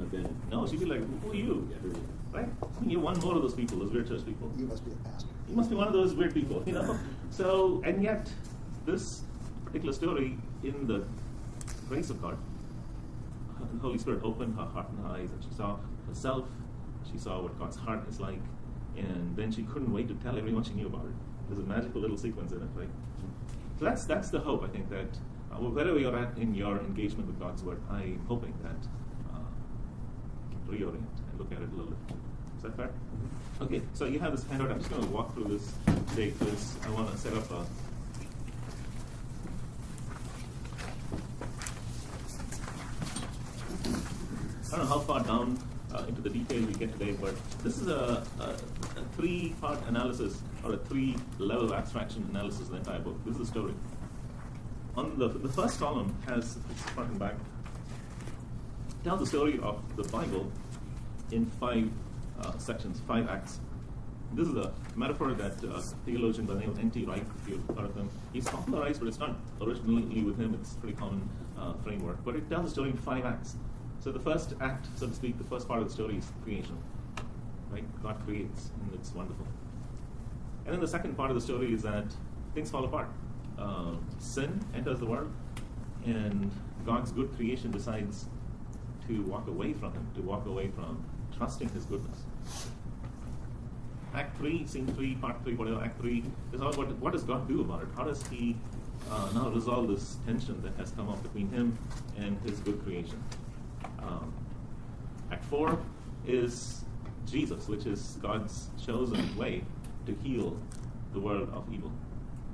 have been. No, she'd be like, who are you? Right? I mean, you're one more of those people, those weird church people. You must be a pastor. You must be one of those weird people, you know? So, and yet, this particular story, in the grace of God, the Holy Spirit opened her heart and her eyes, and she saw herself, she saw what God's heart is like, and then she couldn't wait to tell everyone she knew about it. There's a magical little sequence in it, right? So that's the hope, I think, that wherever you're at in your engagement with God's Word, I'm hoping that you can reorient and look at it a little bit. Is that fair? Okay, so you have this handout. I'm just going to walk through this today because I want to set up a... I don't know how far down into the detail we get today, but this is a three-part analysis or a three-level abstraction analysis of the entire book. This is the story. On the first column has its front and back. Tells the story of the Bible in 5 sections, 5 acts. This is a metaphor that a theologian by the name of N.T. Wright, if you've heard of him, he's popularized, but it's not originally with him. It's a pretty common framework. But it tells the story in 5 acts. So the first act, so to speak, the first part of the story is creation. Right? God creates, and it's wonderful. And then the second part of the story is that things fall apart. Sin enters the world, and God's good creation decides to walk away from Him, to walk away from trusting His goodness. Act 3, scene 3, part 3, whatever, Act 3 is all about what does God do about it? How does He now resolve this tension that has come up between Him and His good creation? Act 4 is Jesus, which is God's chosen way to heal the world of evil.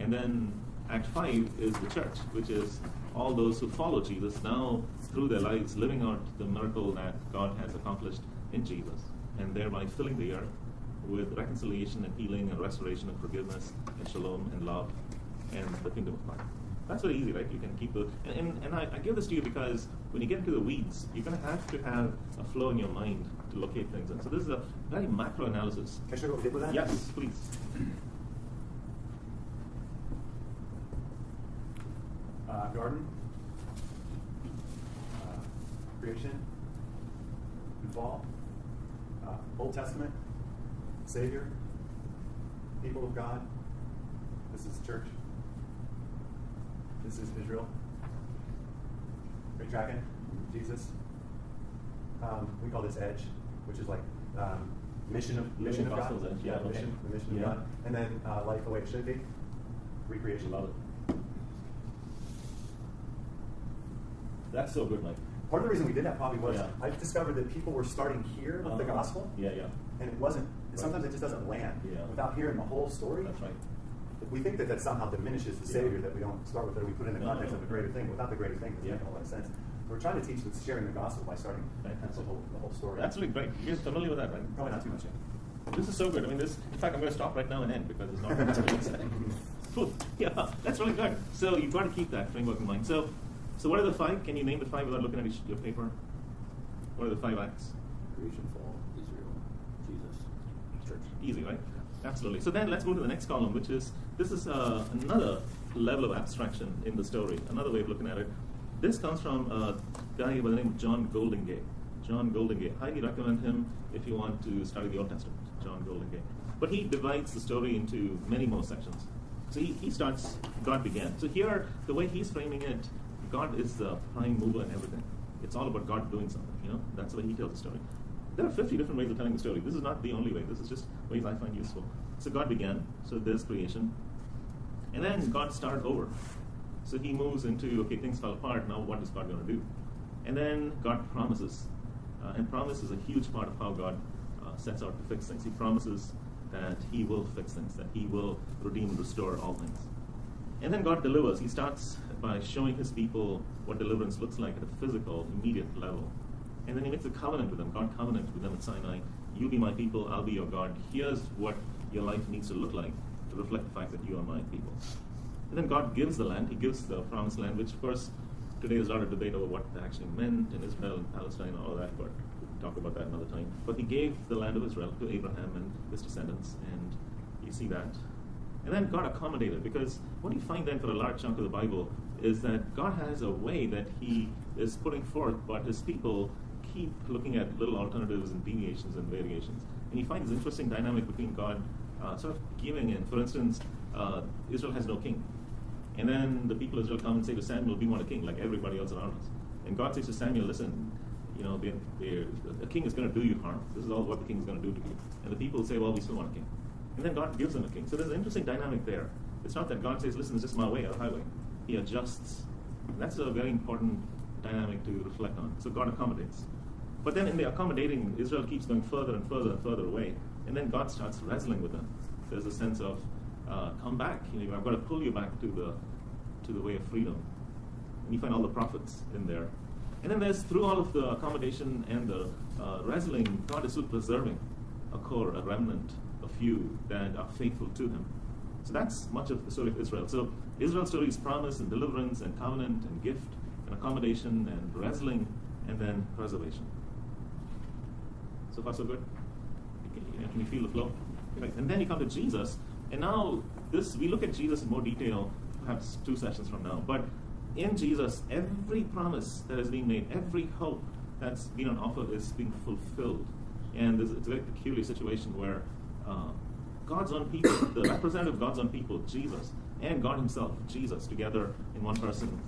And then Act 5 is the church, which is all those who follow Jesus now through their lives living out the miracle that God has accomplished in Jesus, and thereby filling the earth with reconciliation and healing and restoration and forgiveness and shalom and love and the kingdom of God. That's very easy, right? You can keep the... And I give this to you because when you get into the weeds, you're going to have a flow in your mind to locate things. And so this is a very macro analysis. Can I show you what we did with that? Yes, please. Garden, creation, and fall, Old Testament, Savior, people of God. This is church. This is Israel. Are you tracking? Jesus. We call this Edge, which is like mission of God. Edge, yeah, the mission of God. And then life the way it should be. Recreation. Love it. That's so good, Mike. Part of the reason we did that probably was Yeah. I discovered that people were starting here with the gospel, Yeah. and it wasn't. Sometimes it just doesn't land Yeah. without hearing the whole story. That's right. We think that somehow diminishes the Savior, that we don't start with it, we put it in the No, context no. of a greater thing. Without the greater thing, it doesn't Yeah. make a whole lot of sense. We're trying to teach with sharing the gospel by starting Right. that's the whole story. That's really great. You're familiar with that, right? Probably not too much yet. This is so good. I mean, in fact, I'm going to stop right now and end because it's not Cool. Yeah, that's really good. So you've got to keep that framework in mind. So what are the 5? Can you name the 5 without looking at your paper? What are the 5 acts? Creation, fall, Israel, Jesus, church. Easy, right? Absolutely. So then let's go to the next column, which is, this is another level of abstraction in the story, another way of looking at it. This comes from a guy by the name of John Goldingay. John Goldingay. Highly recommend him if you want to study the Old Testament, John Goldingay. But he divides the story into many more sections. So he starts, God began. So here, the way he's framing it, God is the prime mover in everything. It's all about God doing something, you know? That's the way he tells the story. There are 50 different ways of telling the story. This is not the only way. This is just ways I find useful. So God began. So there's creation. And then God started over. So he moves into, okay, things fell apart. Now what is God going to do? And then God promises. And promise is a huge part of how God sets out to fix things. He promises that he will fix things, that he will redeem and restore all things. And then God delivers. He starts by showing his people what deliverance looks like at a physical, immediate level. And then he makes a covenant with them. God covenanted with them at Sinai. You be my people, I'll be your God. Here's what your life needs to look like to reflect the fact that you are my people. And then God gives the land. He gives the promised land, which, of course, today there's a lot of debate over what that actually meant in Israel and Palestine and all of that, but we'll talk about that another time. But he gave the land of Israel to Abraham and his descendants, and you see that. And then God accommodated, because what you find then for a large chunk of the Bible is that God has a way that he is putting forth, but his people keep looking at little alternatives and deviations and variations. And you find this interesting dynamic between God sort of giving in. For instance, Israel has no king. And then the people of Israel come and say to Samuel, we want a king, like everybody else around us. And God says to Samuel, listen, the king is going to do you harm. This is all what the king is going to do to you. And the people say, well, we still want a king. And then God gives them a king. So there's an interesting dynamic there. It's not that God says, listen, it's just my way or the highway. He adjusts. And that's a very important dynamic to reflect on. So God accommodates. But then in the accommodating, Israel keeps going further and further and further away. And then God starts wrestling with them. There's a sense of, come back. I've got to pull you back to the way of freedom. And you find all the prophets in there. And then there's, through all of the accommodation and the wrestling, God is still preserving a core, a remnant, a few that are faithful to Him. So that's much of the story of Israel. So Israel's story is promise and deliverance and covenant and gift and accommodation and wrestling and then preservation. So far, so good? Can you feel the flow? Right. And then you come to Jesus, and now we look at Jesus in more detail, perhaps 2 sessions from now. But in Jesus, every promise that is being made, every hope that's been on offer is being fulfilled. And it's a very peculiar situation where God's own people, the representative of God's own people, Jesus, and God Himself, Jesus, together in one person,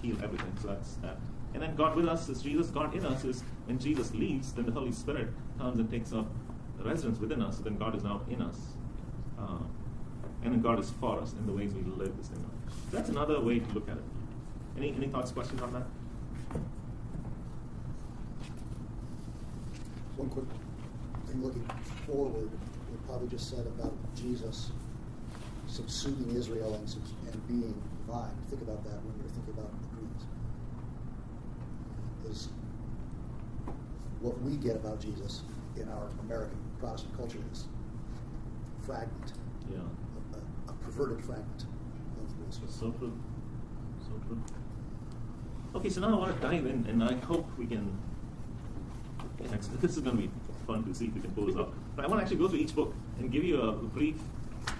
heal everything. So that's that. And then God with us is Jesus. God in us is when Jesus leaves, then the Holy Spirit comes and takes up residence within us. So then God is now in us. And then God is for us in the ways we live this thing out. That's another way to look at it. Any thoughts, questions on that? One quick thing looking forward, we probably just said about Jesus subsuming Israel and being divine. Think about that when you're thinking about the Greeks. Is what we get about Jesus in our American Protestant culture is fragment. Yeah. A perverted fragment of this. So true. So true. Okay, so now I want to dive in, and I hope we can. This is going to be fun to see if we can pull this off. But I want to actually go through each book and give you a brief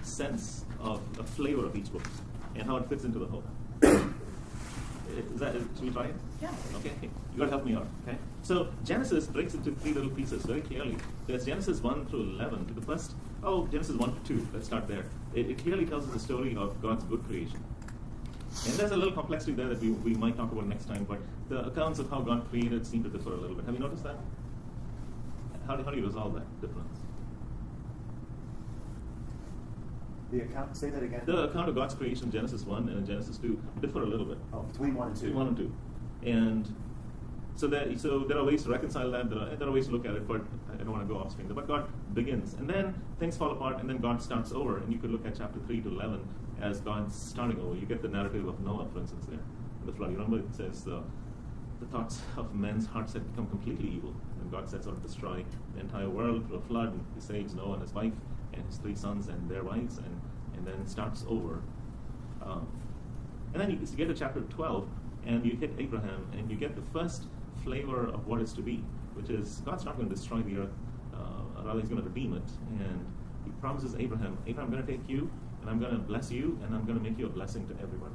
sense of a flavor of each book and how it fits into the whole. Should we try it? Yeah. Okay. You got to help me out. Okay. So Genesis breaks into 3 little pieces very clearly. There's Genesis 1 through 11. To the first, Genesis 1 to 2. Let's start there. It clearly tells us the story of God's good creation. And there's a little complexity there that we might talk about next time, but the accounts of how God created seem to differ a little bit. Have you noticed that? How do you resolve that difference? The account, say that again. The account of God's creation, Genesis 1 and Genesis 2, differ a little bit. Oh, between 1 and 2. Between 1 and 2. And so there are ways to reconcile that, there are ways to look at it, but I don't want to go off screen. But God begins, and then things fall apart, and then God starts over. And you could look at chapter 3 to 11 as God's starting over. You get the narrative of Noah, for instance, there in the flood. You remember it says the thoughts of men's hearts had become completely evil, and God sets out to destroy the entire world through a flood. And He saves Noah and his wife and his 3 sons and their wives, and then starts over. And then you get to chapter 12, and you hit Abraham, and you get the first flavor of what is to be, which is God's not going to destroy the earth, rather He's going to redeem it. And He promises Abraham, I'm going to take you, and I'm going to bless you, and I'm going to make you a blessing to everybody.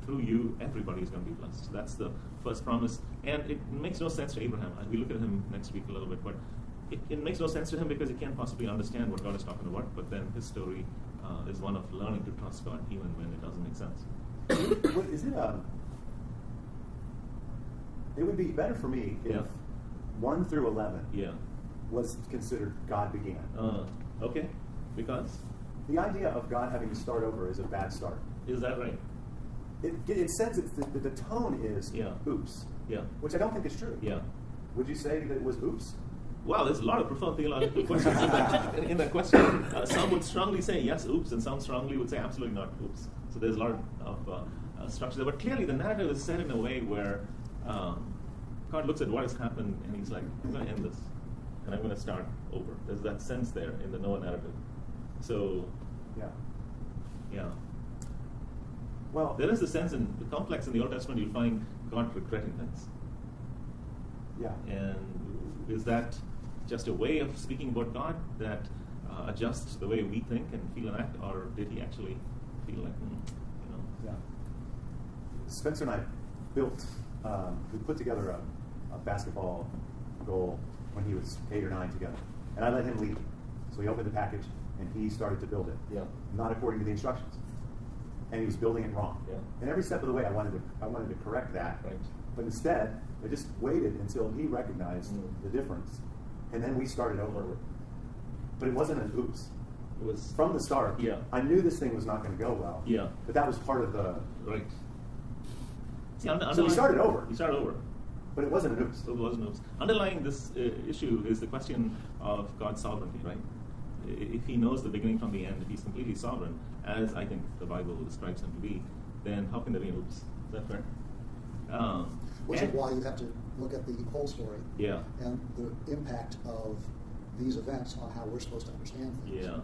Through you, everybody is going to be blessed. So that's the first promise. And it makes no sense to Abraham. We look at him next week a little bit, but it makes no sense to him because he can't possibly understand what God is talking about. But then his story is one of learning to trust God even when it doesn't make sense. What, is it? It would be better for me if 1 through 11 was considered God began. Okay, because? The idea of God having to start over is a bad start. Is that right? It says the tone is oops. Yeah. Which I don't think is true. Yeah. Would you say that it was oops? Well, there's a lot of profound theological questions in that question. Some would strongly say yes, oops, and some strongly would say absolutely not, oops. So there's a lot of structure there. But clearly the narrative is set in a way where God looks at what has happened and He's like, I'm going to end this, and I'm going to start over. There's that sense there in the Noah narrative. So, yeah. Well, there is a sense in the complex in the Old Testament. You'll find God regretting things. Yeah. And is that just a way of speaking about God that adjusts the way we think and feel and act, or did He actually feel like, Yeah. Spencer and I built, we put together a basketball goal when he was 8 or 9 together. And I let him lead. So he opened the package and he started to build it. Yeah. Not according to the instructions. And he was building it wrong. Yeah. And every step of the way I wanted to correct that. Right. But instead, I just waited until he recognized the difference. And then we started over. But it wasn't an oops. It was From the start, Yeah. I knew this thing was not going to go well. Yeah. But that was part of the... right. See, So we started over. We started over. But it wasn't an oops. So it was no. Underlying this issue is the question of God's sovereignty, right? If He knows the beginning from the end, if He's completely sovereign, as I think the Bible describes Him to be, then how can there be an oops? Is that fair? Which is and- why you have to look at the whole story Yeah. and the impact of these events on how we're supposed to understand things. Yeah.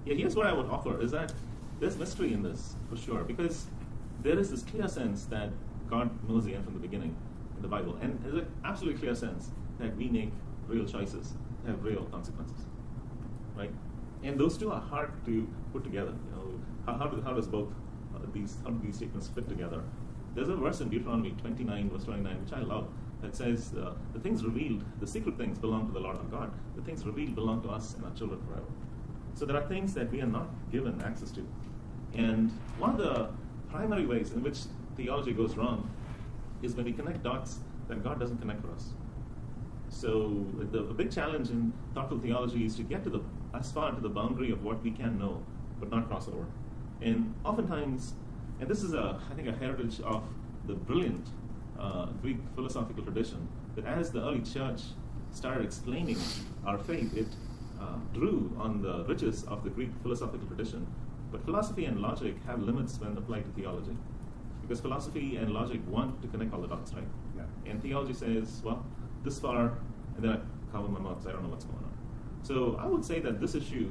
Yeah, here's what I would offer, is that there's mystery in this, for sure, because there is this clear sense that God knows the end from the beginning in the Bible, and there's an absolutely clear sense that we make real choices, have real consequences, right? And those two are hard to put together. You know, how does both how do these statements fit together? There's a verse in Deuteronomy 29, verse 29, which I love, that says, the things revealed, the secret things belong to the Lord our God. The things revealed belong to us and our children forever. So there are things that we are not given access to. And one of the primary ways in which theology goes wrong is when we connect dots that God doesn't connect for us. So the big challenge in thoughtful theology is to get to as far to the boundary of what we can know, but not cross over. And oftentimes, and this is I think a heritage of the brilliant Greek philosophical tradition, that as the early church started explaining our faith, it drew on the riches of the Greek philosophical tradition. But philosophy and logic have limits when applied to theology. Because philosophy and logic want to connect all the dots, right? Yeah. And theology says, well, this far, and then I cover my mouth, so I don't know what's going on. So I would say that this issue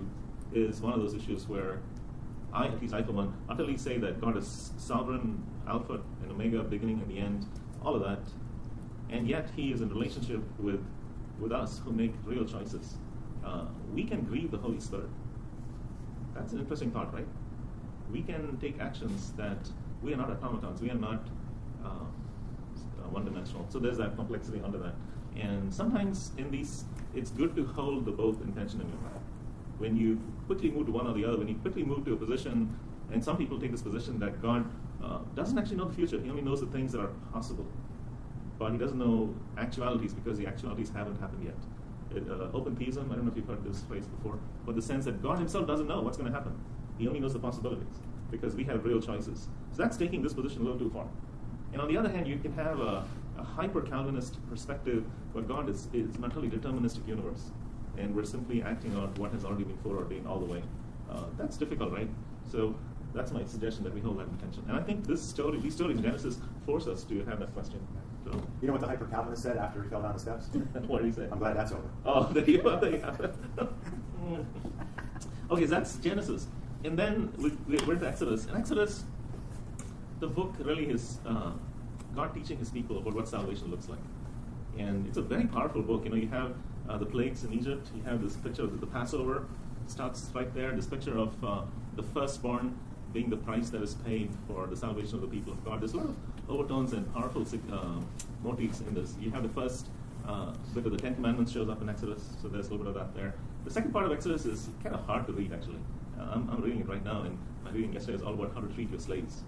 is one of those issues where at least I for one, utterly say that God is sovereign, Alpha and Omega, beginning and the end, all of that. And yet He is in relationship with us who make real choices. We can grieve the Holy Spirit. That's an interesting thought, right? We can take actions that we are not automatons. We are not one-dimensional. So there's that complexity under that. And sometimes in these, it's good to hold the both intention in your mind. When you quickly move to one or the other, when you quickly move to a position, and some people take this position that God doesn't actually know the future. He only knows the things that are possible. But He doesn't know actualities because the actualities haven't happened yet. Open theism, I don't know if you've heard this phrase before, but the sense that God Himself doesn't know what's going to happen. He only knows the possibilities because we have real choices. So that's taking this position a little too far. And on the other hand, you can have a hyper-Calvinist perspective where God is an utterly deterministic universe, and we're simply acting on what has already been foreordained all the way. That's difficult, right? So that's my suggestion, that we hold that in tension. And I think these stories in Genesis force us to have that question. So, You know what the hyper-Calvinist said after he fell down the steps? what do you say? I'm glad that's over. Oh, there you have it. Okay, so that's Genesis. And then we're into Exodus. In Exodus, the book really is God teaching His people about what salvation looks like. And it's a very powerful book. You know, you have the plagues in Egypt. You have this picture of the Passover. Starts right there. This picture of the firstborn being the price that is paid for the salvation of the people of God. There's a lot of overtones and powerful motifs in this. You have the first bit of the Ten Commandments shows up in Exodus, so there's a little bit of that there. The second part of Exodus is kind of hard to read, actually. I'm reading it right now, and my reading yesterday is all about how to treat your slaves.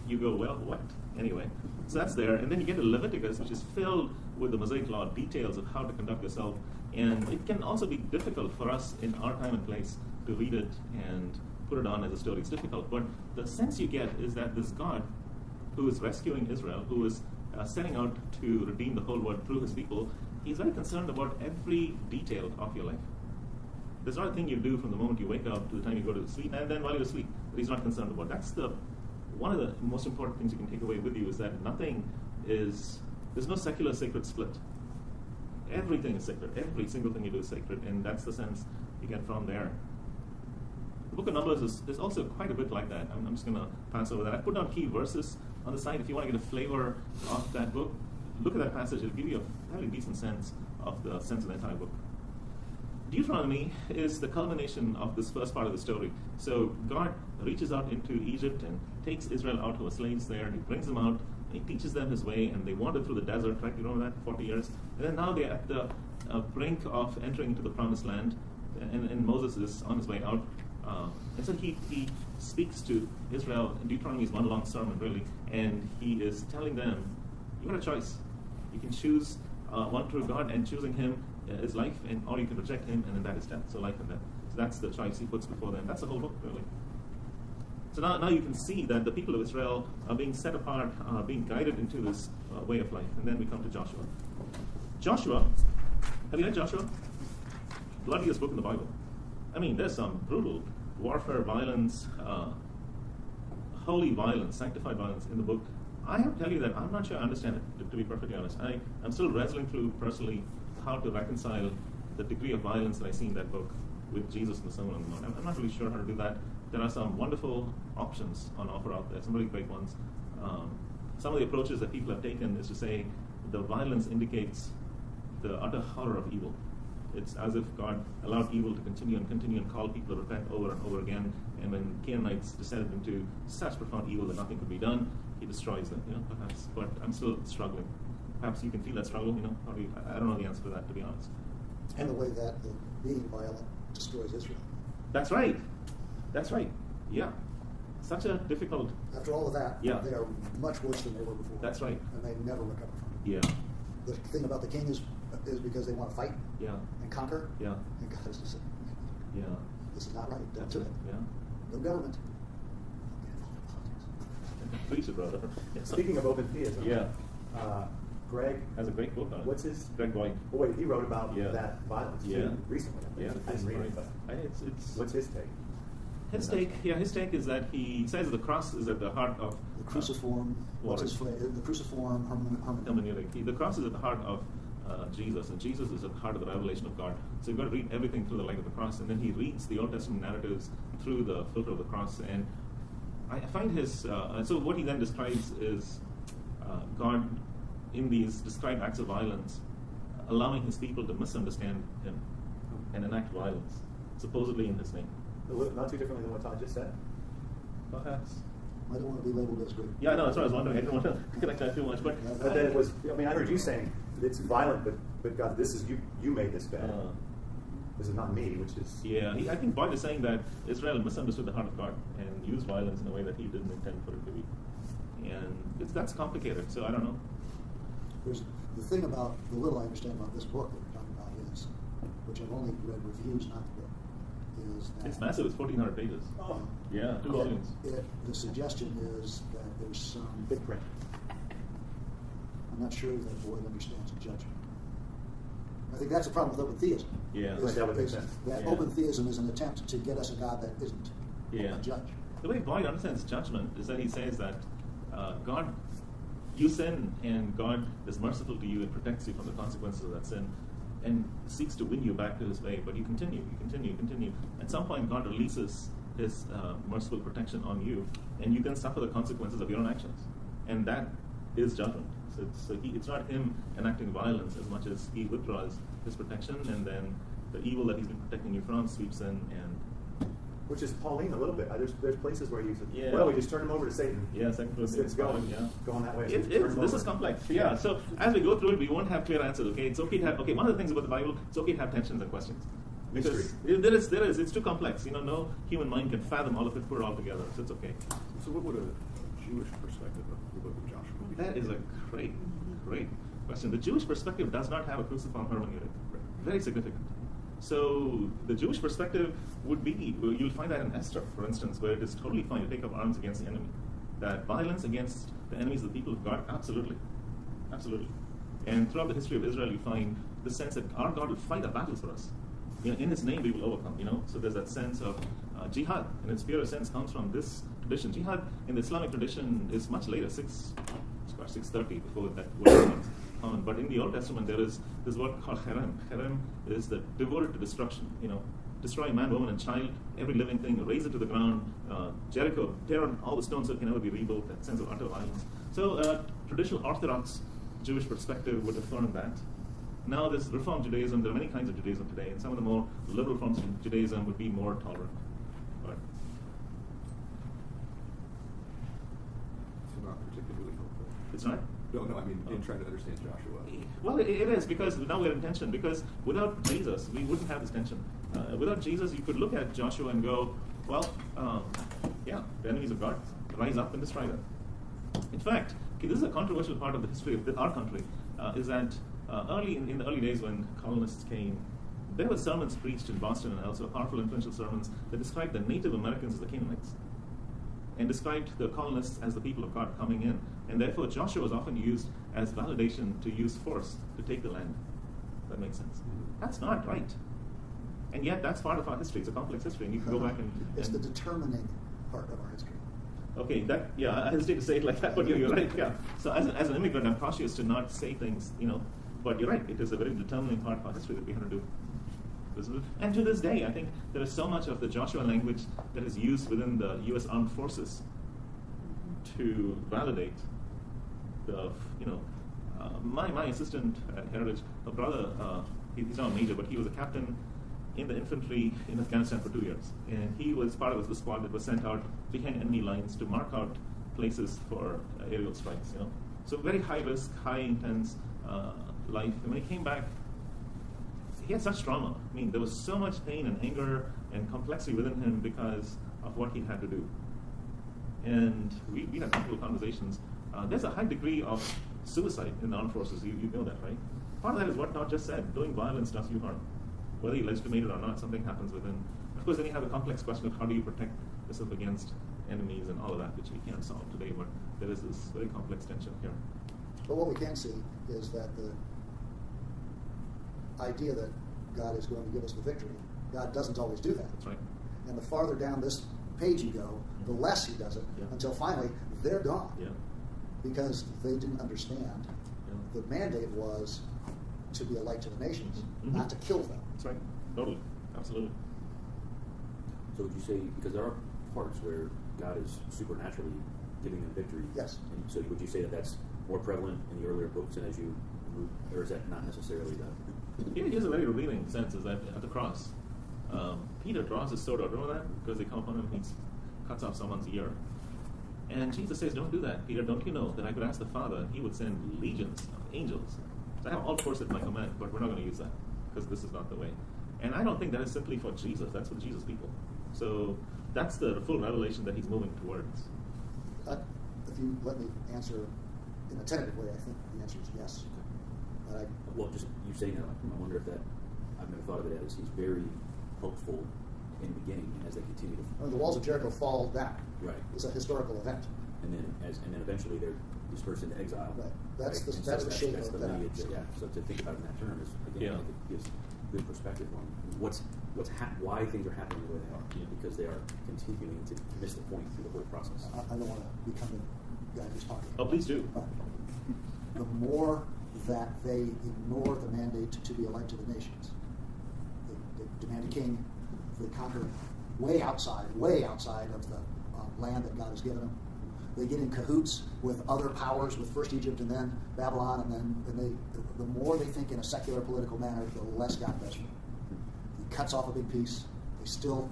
You go, well, what? Anyway, so that's there. And then you get to Leviticus, which is filled with the Mosaic Law, details of how to conduct yourself. And it can also be difficult for us in our time and place to read it and put it on as a story. It's difficult. But the sense you get is that this God who is rescuing Israel, who is setting out to redeem the whole world through His people, He's very concerned about every detail of your life. There's not a thing you do from the moment you wake up to the time you go to sleep, and then while you're asleep, that He's not concerned about. That's one of the most important things you can take away with you, is that there's no secular sacred split. Everything is sacred. Every single thing you do is sacred, and that's the sense you get from there. The book of Numbers is also quite a bit like that. I'm just going to pass over that. I put down key verses on the side. If you want to get a flavor of that book, look at that passage. It'll give you a fairly decent sense of the entire book. Deuteronomy is the culmination of this first part of the story. So God reaches out into Egypt and takes Israel out who were slaves there, and He brings them out He teaches them his way, and they wander through the desert, right? You remember that, 40 years? And then now they're at the brink of entering into the promised land, and Moses is on his way out. And so he speaks to Israel. Deuteronomy is one long sermon, really, and he is telling them, you got a choice. You can choose one true God, and choosing him is life, or you can reject him, and then that is death. So life and death. So that's the choice he puts before them. That's the whole book, really. So now you can see that the people of Israel are being set apart, being guided into this way of life. And then we come to Joshua. Joshua, have you read Joshua? Bloodiest book in the Bible. I mean, there's some brutal warfare, violence, holy violence, sanctified violence in the book. I have to tell you that I'm not sure I understand it, to be perfectly honest. I'm still wrestling through, personally, how to reconcile the degree of violence that I see in that book with Jesus and the Sermon on the Mount. I'm not really sure how to do that. There are some wonderful options on offer out there, some really great ones. Some of the approaches that people have taken is to say the violence indicates the utter horror of evil. It's as if God allowed evil to continue and call people to repent over and over again. And when Canaanites descended into such profound evil that nothing could be done, he destroys them, perhaps. But I'm still struggling. Perhaps you can feel that struggle, I don't know the answer to that, to be honest. And the way that the being violent destroys Israel. That's right. Yeah. Such a difficult... After all of that, Yeah. they are much worse than they were before. That's right. And they never recover from it. Yeah. The thing about the king is because they want to fight Yeah. and conquer. Yeah. And God is just saying, Yeah. this is not right. Don't That's do it. it. Yeah. No government. Preach it, brother. Yeah. Speaking of open theism, Yeah. Greg Has a great book on it. What's his? Greg Boyd. Oh wait, he wrote about Yeah. that violence Yeah. too, recently. I Yeah. didn't read it, but It's what's his take? His take is that he says the cross is at the heart of The cruciform, what's his phrase? The cruciform hermeneutic. The cross is at the heart of Jesus, and Jesus is at the heart of the revelation of God. So you've got to read everything through the light of the cross, and then he reads the Old Testament narratives through the filter of the cross. And I find his so what he then describes is God in these described acts of violence, allowing his people to misunderstand him and enact violence, supposedly in his name. Not too differently than what Todd just said. Perhaps. I don't want to be labeled as good. Yeah, no, that's what I was wondering. I didn't want to connect that too much, but But then it was. I mean, I heard you saying it's violent, but God, this is you made this bad. This is not me, which is. Yeah, I think Boyd is saying that Israel misunderstood the heart of God and used violence in a way that he didn't intend for it to be. And that's complicated, so I don't know. There's the thing about the little I understand about this book that we're talking about is, which I've only read reviews, not the book, is that It's massive. It's 1,400 pages. Oh. Yeah, 2 volumes. The suggestion is that there's some Big print. I'm not sure that Boyd understands judgment. I think that's the problem with open theism. Yeah. is- That would make is sense. that Yeah. open theism is an attempt to get us a God that isn't Yeah. a judge. The way Boyd understands judgment is that he says that God, you sin, and God is merciful to you and protects you from the consequences of that sin, and seeks to win you back to his way. But you continue. At some point, God releases his merciful protection on you, and you then suffer the consequences of your own actions, and that is judgment. So it's not him enacting violence as much as he withdraws his protection, and then the evil that he's been protecting you from sweeps in and. Which is Pauline a little bit. There's places where he said, Yeah. well, we just turn him over to Satan. Yeah, Second Corinthians It's going, 5, yeah. going that way. So turn him This over. is complex. Yeah. So as we go through it, we won't have clear answers. Okay, it's okay to have. Okay, one of the things about the Bible, it's okay to have tensions and questions because there is. It's too complex. No human mind can fathom all of it, put it all together. So it's okay. So what would a Jewish perspective of the book of Joshua be? That is a great question. The Jewish perspective does not have a cruciform hermeneutic. Very significant. So the Jewish perspective would be, you'll find that in Esther, for instance, where it is totally fine to take up arms against the enemy. That violence against the enemies of the people of God, absolutely. And throughout the history of Israel, you find the sense that our God will fight our battles for us. In his name we will overcome, So there's that sense of jihad, in its purest sense, comes from this tradition. Jihad in the Islamic tradition is much later, 630 before that word comes common. But in the Old Testament, there is this word called cherem. Cherem is the devoted to destruction. Destroy man, woman, and child, every living thing, raze it to the ground. Jericho, tear on all the stones so it can never be rebuilt. That sense of utter violence. So traditional Orthodox Jewish perspective would affirm that. Now, this Reform Judaism, there are many kinds of Judaism today, and some of the more liberal forms of Judaism would be more tolerant. But So not particularly helpful. It's not? No, I mean, in trying to understand Joshua. Well, it is, because now we're in tension, because without Jesus, we wouldn't have this tension. Without Jesus, you could look at Joshua and go, well, yeah, the enemies of God, rise up and destroy them. In fact, this is a controversial part of the history of our country, is that in the early days when colonists came, there were sermons preached in Boston and elsewhere, powerful, influential sermons that described the Native Americans as the Canaanites, and described the colonists as the people of God coming in. And therefore, Joshua was often used as validation to use force to take the land. That makes sense. That's not right. And yet, that's part of our history. It's a complex history, and you can go back and... It's the determining part of our history. Okay, I hesitate to say it like that, but you're right, yeah. So as an immigrant, I'm cautious to not say things, but you're right, it is a very determining part of our history that we have to do. And to this day, I think there is so much of the Joshua language that is used within the U.S. Armed Forces to validate the, my assistant at Heritage, a brother, he's not a major, but he was a captain in the infantry in Afghanistan for 2 years. And he was part of the squad that was sent out behind enemy lines to mark out places for aerial strikes, So very high risk, high intense life. And when he came back, he had such trauma. I mean, there was so much pain and anger and complexity within him because of what he had to do. And we had multiple conversations. There's a high degree of suicide in the armed forces. You know that, right? Part of that is what Todd just said. Doing violence does you harm. Whether you legitimate it or not, something happens within. Of course, then you have the complex question of how do you protect yourself against enemies and all of that, which we can't solve today, but there is this very complex tension here. But what we can see is that the idea that God is going to give us the victory, God doesn't always do that. That's right. And the farther down this page you go, the less he does it, until finally they're gone. Yeah. Because they didn't understand. Yeah. The mandate was to be a light to the nations, Mhm. not to kill them. That's right. Totally. Absolutely. So would you say, because there are parts where God is supernaturally giving them victory? Yes. And so would you say that that's more prevalent in the earlier books and as you move, or is that not necessarily the... Here's a very revealing sense, is that at the cross, Peter draws his sword out. Remember that? Because they come upon him, he cuts off someone's ear. And Jesus says, don't do that. Peter, don't you know that I could ask the Father and he would send legions of angels? So I have all force at my command, but we're not going to use that because this is not the way. And I don't think that is simply for Jesus. That's for Jesus' people. So that's the full revelation that he's moving towards. If you let me answer in a tentative way, I think the answer is yes. Well, just you saying that, I wonder if that, I've never thought of it as he's very hopeful in the beginning as they continue to... The walls of Jericho fall down. Right. It's a historical event. And then eventually they're dispersed into exile. Right. That's right? the And so shape that's of the that. lineage. Yeah. So to think about it in that term is again, I think it gives good perspective on why things are happening the way they are. Yeah. Because they are continuing to miss the point through the whole process. I don't want to become the guy who's talking. Oh, please do. But the more that they ignore the mandate to be a light to the nations, they demand a king, they conquer way outside of the land that God has given them. They get in cahoots with other powers, with first Egypt and then Babylon, and the more they think in a secular political manner, the less God does for them. He cuts off a big piece. They still,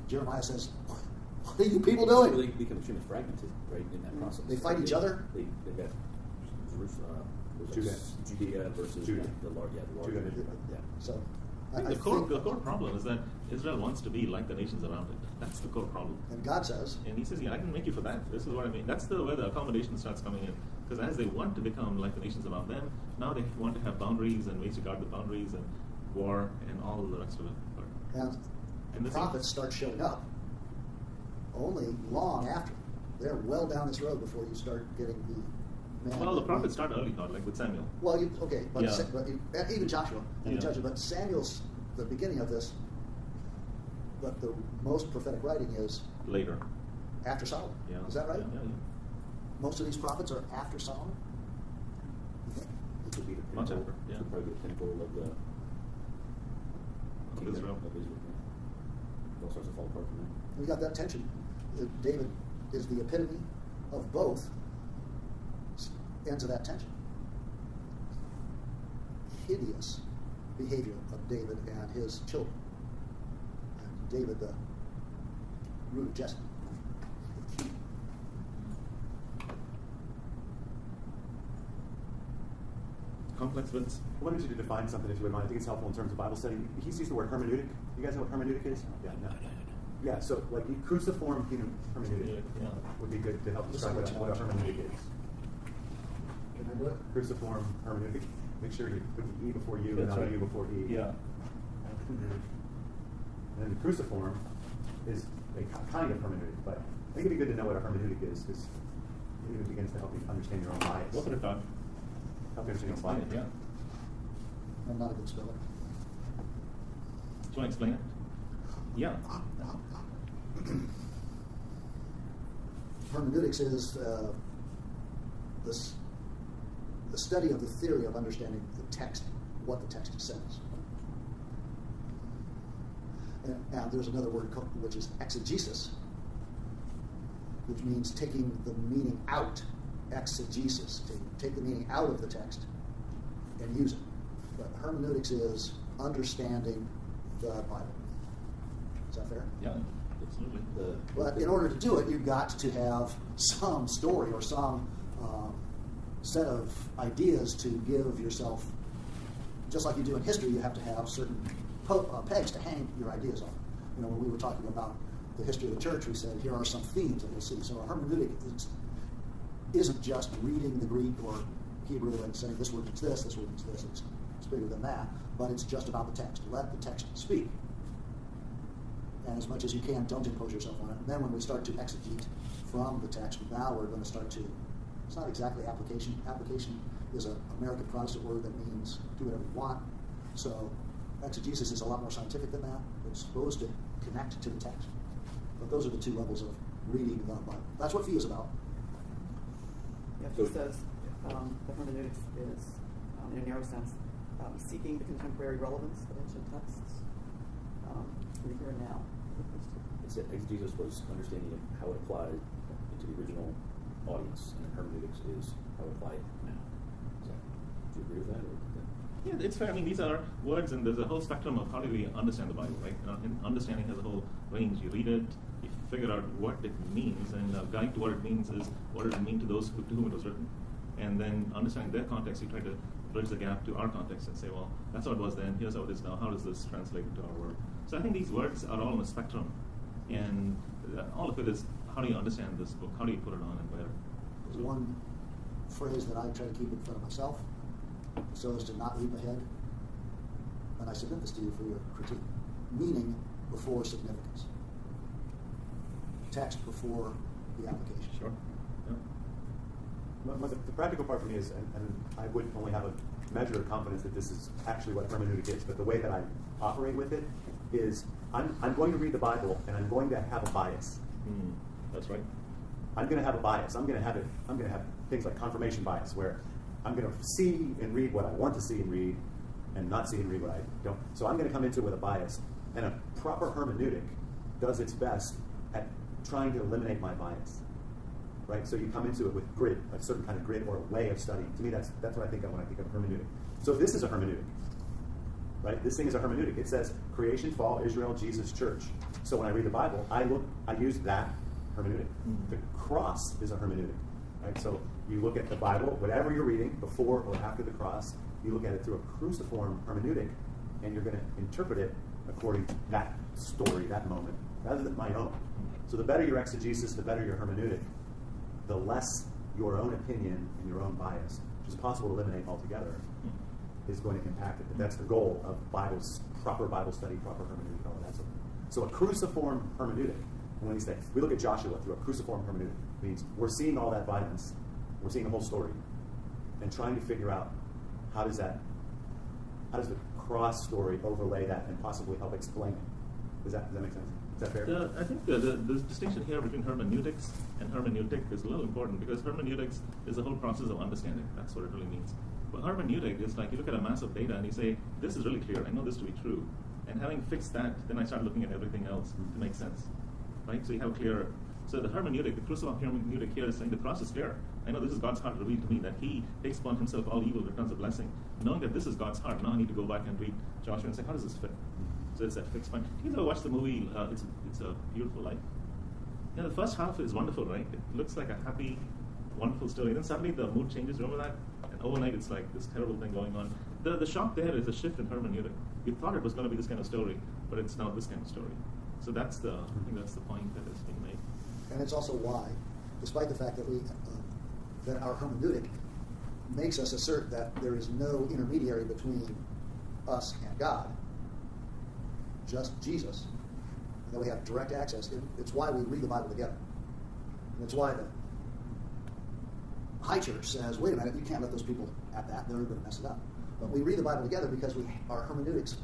Jeremiah says, what are you people doing? They become extremely fragmented, right, in that process. They fight each other. They've got Judea versus Judah. the larger. Judah. Yeah. So I think the core problem is that Israel wants to be like the nations around it. That's the core problem. and God says, And he says, I can make you for that. This is what I mean. That's where the accommodation starts coming in. Because as they want to become like the nations around them, now they want to have boundaries and ways to guard the boundaries and war and all the rest of it. and And the this prophets start showing up only long after. They're well down this road before you start getting the man. Well, the prophets start early, Todd, like with Samuel. Well, but, Yeah. but even Joshua and Yeah. Judges, but Samuel's the beginning of this. But the most prophetic writing is Later. after Solomon. Yeah. Is that right? Yeah. Most of these prophets are after Solomon. You think? It would be the Much pinnacle. after, yeah. It would probably be the pinnacle of the kingdom Israel. of Israel. It all starts to fall apart from there. We got that tension. David is the epitome of both ends of that tension. Hideous behavior of David and his children. And David, the root of Jesse. complex bits. I wanted you to define something if you would mind. I think it's helpful in terms of Bible study. He's used the word hermeneutic. You guys know what hermeneutic is? Yeah, no. Yeah, so like cruciform hermeneutic Yeah. would be good to help describe what a hermeneutic is. Can I do it? Cruciform hermeneutic. Make sure you put the E before you and That's not right. a U before E. Yeah. And then the cruciform is a kind of hermeneutic, but I think it'd be good to know what a hermeneutic is because it even begins to help you understand your own bias. What could it talk? Help you understand your Explain own it, bias. yeah. I'm not a good speller. Do you want to explain it? Yeah. Hermeneutics is the study of the theory of understanding the text, what the text says. And there's another word which is exegesis, which means taking the meaning out. Exegesis, take the meaning out of the text and use it. But hermeneutics is understanding the Bible. Is that fair? Yeah, absolutely. But in order to do it, you've got to have some story or some set of ideas to give yourself. Just like you do in history, you have to have certain pegs to hang your ideas on. You know, when we were talking about the history of the church, we said here are some themes that you'll see. So a hermeneutic isn't just reading the Greek or Hebrew and saying this word means this word means this. It's bigger than that, but it's just about the text. Let the text speak. And as much as you can, don't impose yourself on it. And then when we start to exegete from the text, now we're going to start to, it's not exactly application. Application is an American Protestant word that means do whatever you want. So exegesis is a lot more scientific than that. It's supposed to connect to the text. But those are the two levels of reading the Bible. That's what Fee is about. Yeah, he says the hermeneutics is, in a narrow sense, seeking the contemporary relevance of ancient texts in the here and now. It said exegesis was understanding of how it applied to the original audience, and hermeneutics is how it applied now. Do you agree with that? Or Yeah, it's fair. I mean, these are words, and there's a whole spectrum of how do we understand the Bible, right? And understanding has a whole range. You read it, you figure out what it means, and a guide to what it means is what does it mean to those to whom it was written. And then understanding their context, you try to bridge the gap to our context and say, well, that's how it was then, here's how it is now, how does this translate into our world? So I think these words are all on a spectrum, and all of it is how do you understand this book, how do you put it on and where? There's one phrase that I try to keep in front of myself so as to not leap ahead. And I submit this to you for your critique. Meaning before significance. Text before the application. Sure. Yeah. The practical part for me is, and I would only have a measure of confidence that this is actually what hermeneutic is, but the way that I operate with it is I'm going to read the Bible and I'm going to have a bias. That's right. I'm going to have a bias. I'm going to have things like confirmation bias, where I'm going to see and read what I want to see and read, and not see and read what I don't. So I'm going to come into it with a bias, and a proper hermeneutic does its best at trying to eliminate my bias. Right? So you come into it with grit, a certain kind of grit or a way of studying. To me, that's what I think of when I think of hermeneutic. So this is a hermeneutic. Right? This thing is a hermeneutic. It says creation, fall, Israel, Jesus, church. So when I read the Bible, I use that hermeneutic. The cross is a hermeneutic. Right? So you look at the Bible, whatever you're reading, before or after the cross, you look at it through a cruciform hermeneutic, and you're going to interpret it according to that story, that moment, rather than my own. So the better your exegesis, the better your hermeneutic, the less your own opinion and your own bias, which is possible to eliminate altogether, is going to impact it. But that's the goal of proper Bible study, proper hermeneutic, all of that stuff. So a cruciform hermeneutic, and when we look at Joshua through a cruciform hermeneutic, means we're seeing all that violence, we're seeing the whole story, and trying to figure out how does the cross story overlay that and possibly help explain it. Does that make sense? Is that fair? I think the distinction here between hermeneutics and hermeneutic is a little important, because hermeneutics is the whole process of understanding. That's what it really means. But hermeneutic is like you look at a mass of data and you say, this is really clear, I know this to be true. And having fixed that, then I start looking at everything else to make sense. Right? So you have clear. So the hermeneutic, the cruciform hermeneutic here is saying the cross is clear. I know this is God's heart revealed to me, that he takes upon himself all evil, returns a blessing. Knowing that this is God's heart, now I need to go back and read Joshua and say, how does this fit? So it's that fixed point. You ever watch the movie, It's a Beautiful Life? You know, the first half is wonderful, right? It looks like a happy, wonderful story. Then suddenly the mood changes, remember that? And overnight, it's like this terrible thing going on. The shock there is a shift in hermeneutic. You thought it was going to be this kind of story, but it's now this kind of story. So I think that's the point that is being made. And it's also why, despite the fact that that our hermeneutic makes us assert that there is no intermediary between us and God, just Jesus, and that we have direct access. It's why we read the Bible together. And it's why the High Church says, wait a minute, you can't let those people at that. They're going to mess it up. But we read the Bible together because our hermeneutics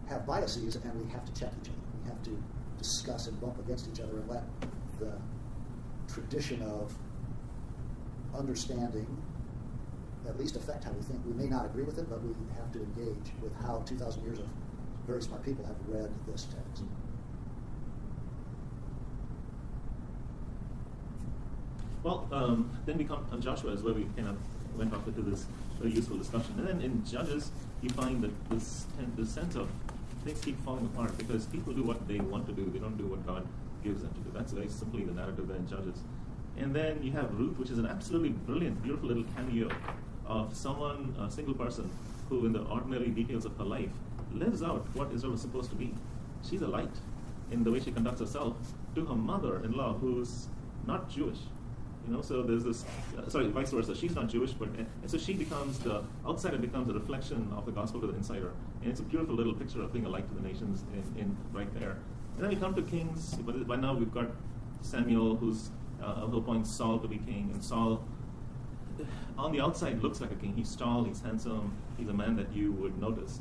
have biases, and we have to check each other. We have to discuss and bump against each other and let the tradition of understanding at least affect how we think. We may not agree with it, but we have to engage with how 2,000 years of very smart people have read this text. Well, then we come on Joshua, is where we kind of went off into this very useful discussion. And then in Judges, you find that this sense of things keep falling apart because people do what they want to do. They don't do what God gives them to do. That's very simply the narrative there in Judges. And then you have Ruth, which is an absolutely brilliant, beautiful little cameo of someone, a single person, who in the ordinary details of her life lives out what Israel is supposed to be. She's a light in the way she conducts herself to her mother-in-law, who's not Jewish. So there's this, vice versa. She's not Jewish, and so she becomes the outsider becomes a reflection of the gospel to the insider. And it's a beautiful little picture of being a light to the nations in right there. And then we come to Kings. By now we've got Samuel, who's who appoints Saul to be king, and Saul on the outside looks like a king. He's tall, he's handsome, he's a man that you would notice,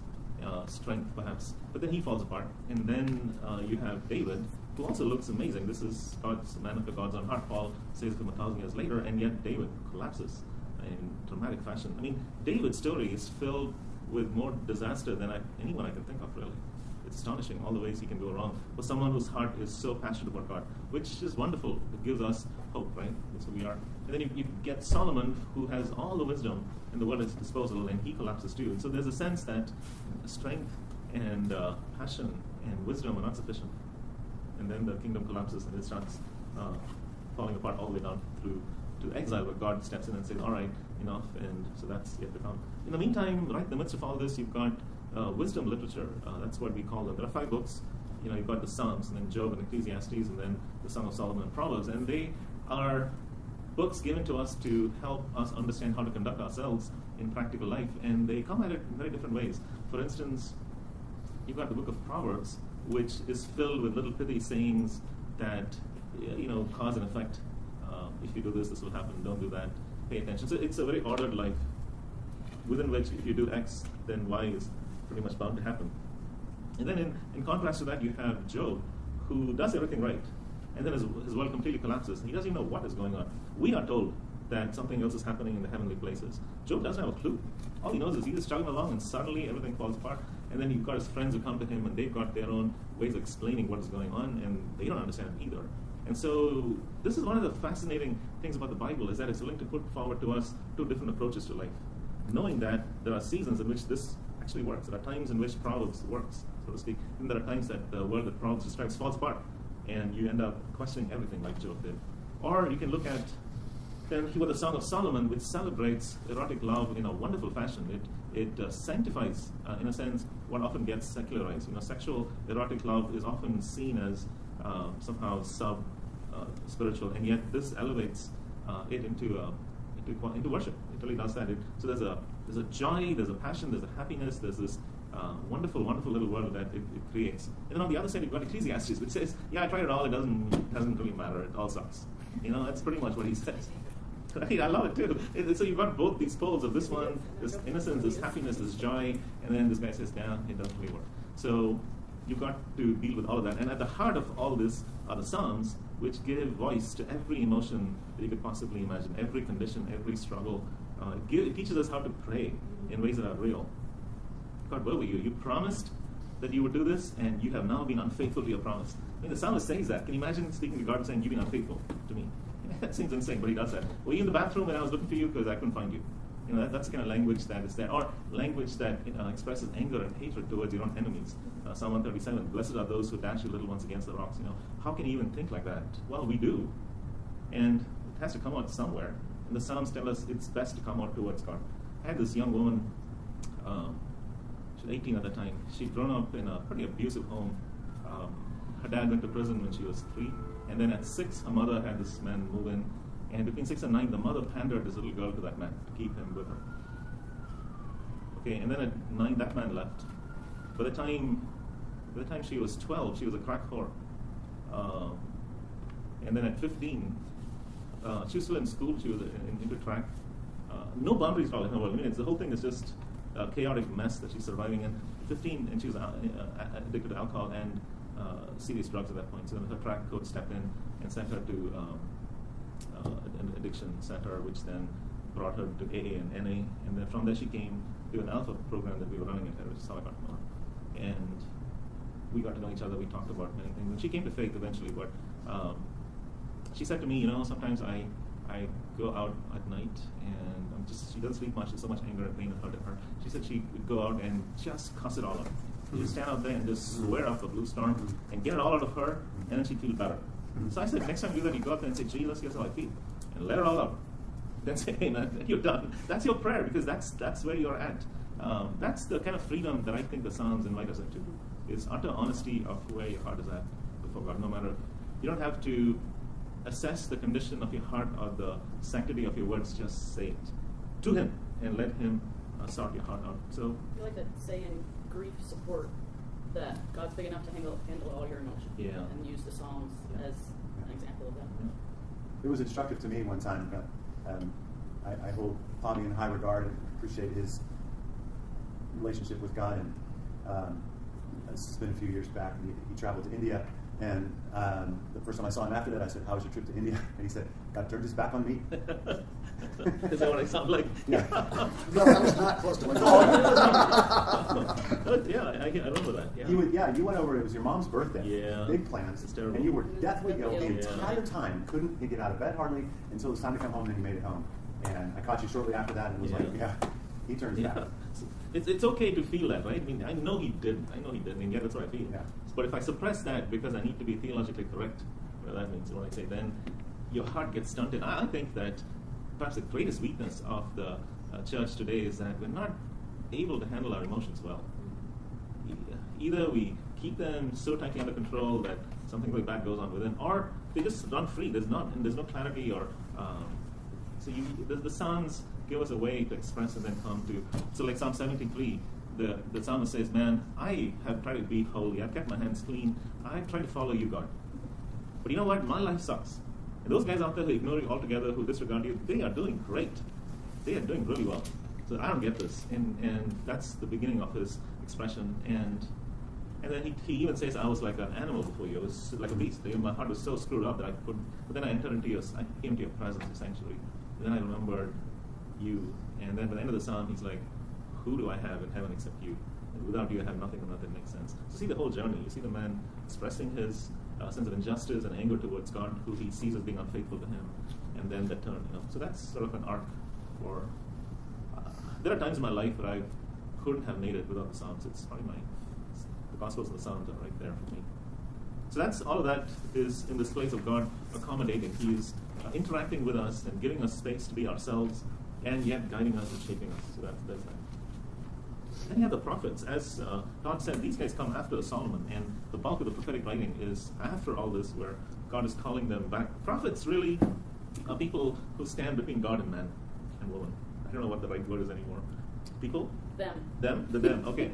strength perhaps. But then he falls apart. And then you have David, who also looks amazing. This is God's man after God's own heart. Paul says of him 1,000 years later, and yet David collapses in dramatic fashion. I mean, David's story is filled with more disaster than anyone I can think of, really. It's astonishing all the ways he can go wrong. For someone whose heart is so passionate about God, which is wonderful. It gives us hope, right? That's who we are. And then you get Solomon, who has all the wisdom in the world at his disposal, and he collapses too. And so there's a sense that strength and passion and wisdom are not sufficient. And then the kingdom collapses and it starts falling apart all the way down through to exile, where God steps in and says, all right, enough, and so that's yet to come. In the meantime, right in the midst of all this, you've got wisdom literature. That's what we call them. There are 5 books. You've got the Psalms, and then Job and Ecclesiastes, and then the Song of Solomon and Proverbs, and they are books given to us to help us understand how to conduct ourselves in practical life, and they come at it in very different ways. For instance, you've got the book of Proverbs, which is filled with little pithy sayings that, cause and effect. If you do this, this will happen. Don't do that. Pay attention. So it's a very ordered life, within which if you do X, then Y is pretty much bound to happen. And then in contrast to that, you have Job, who does everything right, and then his world completely collapses. He doesn't even know what is going on. We are told that something else is happening in the heavenly places. Job doesn't have a clue. All he knows is he's just chugging along, and suddenly everything falls apart. And then you've got his friends who come to him, and they've got their own ways of explaining what is going on, and they don't understand it either. And so this is one of the fascinating things about the Bible, is that it's willing to put forward to us 2 different approaches to life, knowing that there are seasons in which this actually works. There are times in which Proverbs works, so to speak, and there are times that the world that Proverbs describes falls apart, and you end up questioning everything like Job did. Or you can look at the Song of Solomon, which celebrates erotic love in a wonderful fashion. It sanctifies, in a sense, what often gets secularized. Sexual erotic love is often seen as somehow spiritual, and yet this elevates it into worship. It really does that. So there's a joy, there's a passion, there's a happiness, there's this wonderful, wonderful little world that it creates. And then on the other side, you've got Ecclesiastes, which says, yeah, I tried it all, it doesn't really matter, it all sucks. That's pretty much what he says. Right? I love it too. So you've got both these poles of this one, this innocence, this happiness, this joy, and then this guy says, nah, it doesn't really work. So you've got to deal with all of that. And at the heart of all this are the Psalms, which give voice to every emotion that you could possibly imagine, every condition, every struggle. It teaches us how to pray in ways that are real. God, where were you? You promised that you would do this, and you have now been unfaithful to your promise. I mean, the psalmist says that. Can you imagine speaking to God and saying, you've been unfaithful to me? That seems insane, but he does that. Were you in the bathroom when I was looking for you because I couldn't find you? That's the kind of language that is there. Or language that expresses anger and hatred towards your own enemies. Psalm 137, blessed are those who dash your little ones against the rocks. How can you even think like that? Well, we do. And it has to come out somewhere. And the Psalms tell us it's best to come out towards God. I had this young woman, she was 18 at the time. She'd grown up in a pretty abusive home. Her dad went to prison when she was 3. And then at 6, her mother had this man move in. And between 6 and 9, the mother pandered this little girl to that man to keep him with her. Okay, and then at 9, that man left. By the time she was 12, she was a crack whore. And then at 15, she was still in school. She was into track. No boundaries probably in her world. I mean, the whole thing is just a chaotic mess that she's surviving in. 15, and she was addicted to alcohol and serious drugs at that point. So then her track coach stepped in and sent her to an addiction center, which then brought her to AA and NA. And then from there she came to an alpha program that we were running at her, which is how I got to know her. And we got to know each other. We talked about many things. And she came to faith eventually, but she said to me, sometimes I go out at night and she doesn't sleep much. There's so much anger and pain and hurt in her. She said she would go out and just cuss it all out. She'd stand out there and just swear up a blue storm and get it all out of her, and then she'd feel better. So I said, next time you do that, you go out there and say, Jesus, here's how I feel, and let it all out. Then say, hey man, you're done. That's your prayer, because that's where you're at. That's the kind of freedom that I think the Psalms invite us into, is utter honesty of where your heart is at before God. No matter, you don't have to assess the condition of your heart or the sanctity of your words. Just say it to Him and let Him sort your heart out. So I like that saying, grief support, that God's big enough to handle all your emotions. Yeah. And use the Psalms as an example of that. Yeah. It was instructive to me one time. I hold Tommy in high regard and appreciate his relationship with God. And this has been a few years back. He traveled to India. And the first time I saw him after that, I said, "How was your trip to India?" And he said, "God turned his back on me." Is that what I sound like? Yeah. No, that was not close to what Yeah, I remember that. Yeah. You went over, it was your mom's birthday. Yeah. Big plans. It's terrible. And you were deathly ill the Yeah. entire time. Couldn't get out of bed hardly until it was time to come home, and then you made it home. And I caught you shortly after that and was like, he turned his Yeah. back. It's okay to feel that, right? I mean, I know he didn't, and yet that's what I feel. Yeah. But if I suppress that because I need to be theologically correct, whatever that means, what I say, then your heart gets stunted. I think that perhaps the greatest weakness of the church today is that we're not able to handle our emotions well. Either we keep them so tightly under control that something really bad goes on within, or they just run free. There's no clarity, or so the Psalms give us a way to express and then come to. So like Psalm 73, the psalmist says, "Man, I have tried to be holy. I've kept my hands clean. I've tried to follow you, God. But you know what? My life sucks. And those guys out there who ignore you altogether, who disregard you, they are doing great. They are doing really well. So I don't get this." And that's the beginning of his expression. And then he even says, "I was like an animal before you. I was like a beast. My heart was so screwed up that I couldn't." But then I came to your presence, the sanctuary. And then I remembered you. And then by the end of the psalm, he's like, "Who do I have in heaven except you? And without you, I have nothing," and nothing makes sense. So see the whole journey. You see the man expressing his sense of injustice and anger towards God, who he sees as being unfaithful to him, and then that turn. So that's sort of an arc for. There are times in my life where I couldn't have made it without the Psalms. It's probably the Gospels and the Psalms are right there for me. So that's all of that is in this place of God accommodating. He is interacting with us and giving us space to be ourselves, and yet guiding us and shaping us. So there's that. Then you have the prophets. As Todd said, these guys come after Solomon, and the bulk of the prophetic writing is after all this, where God is calling them back. Prophets really are people who stand between God and man and woman. I don't know what the right word is anymore. People? Them. Them, okay.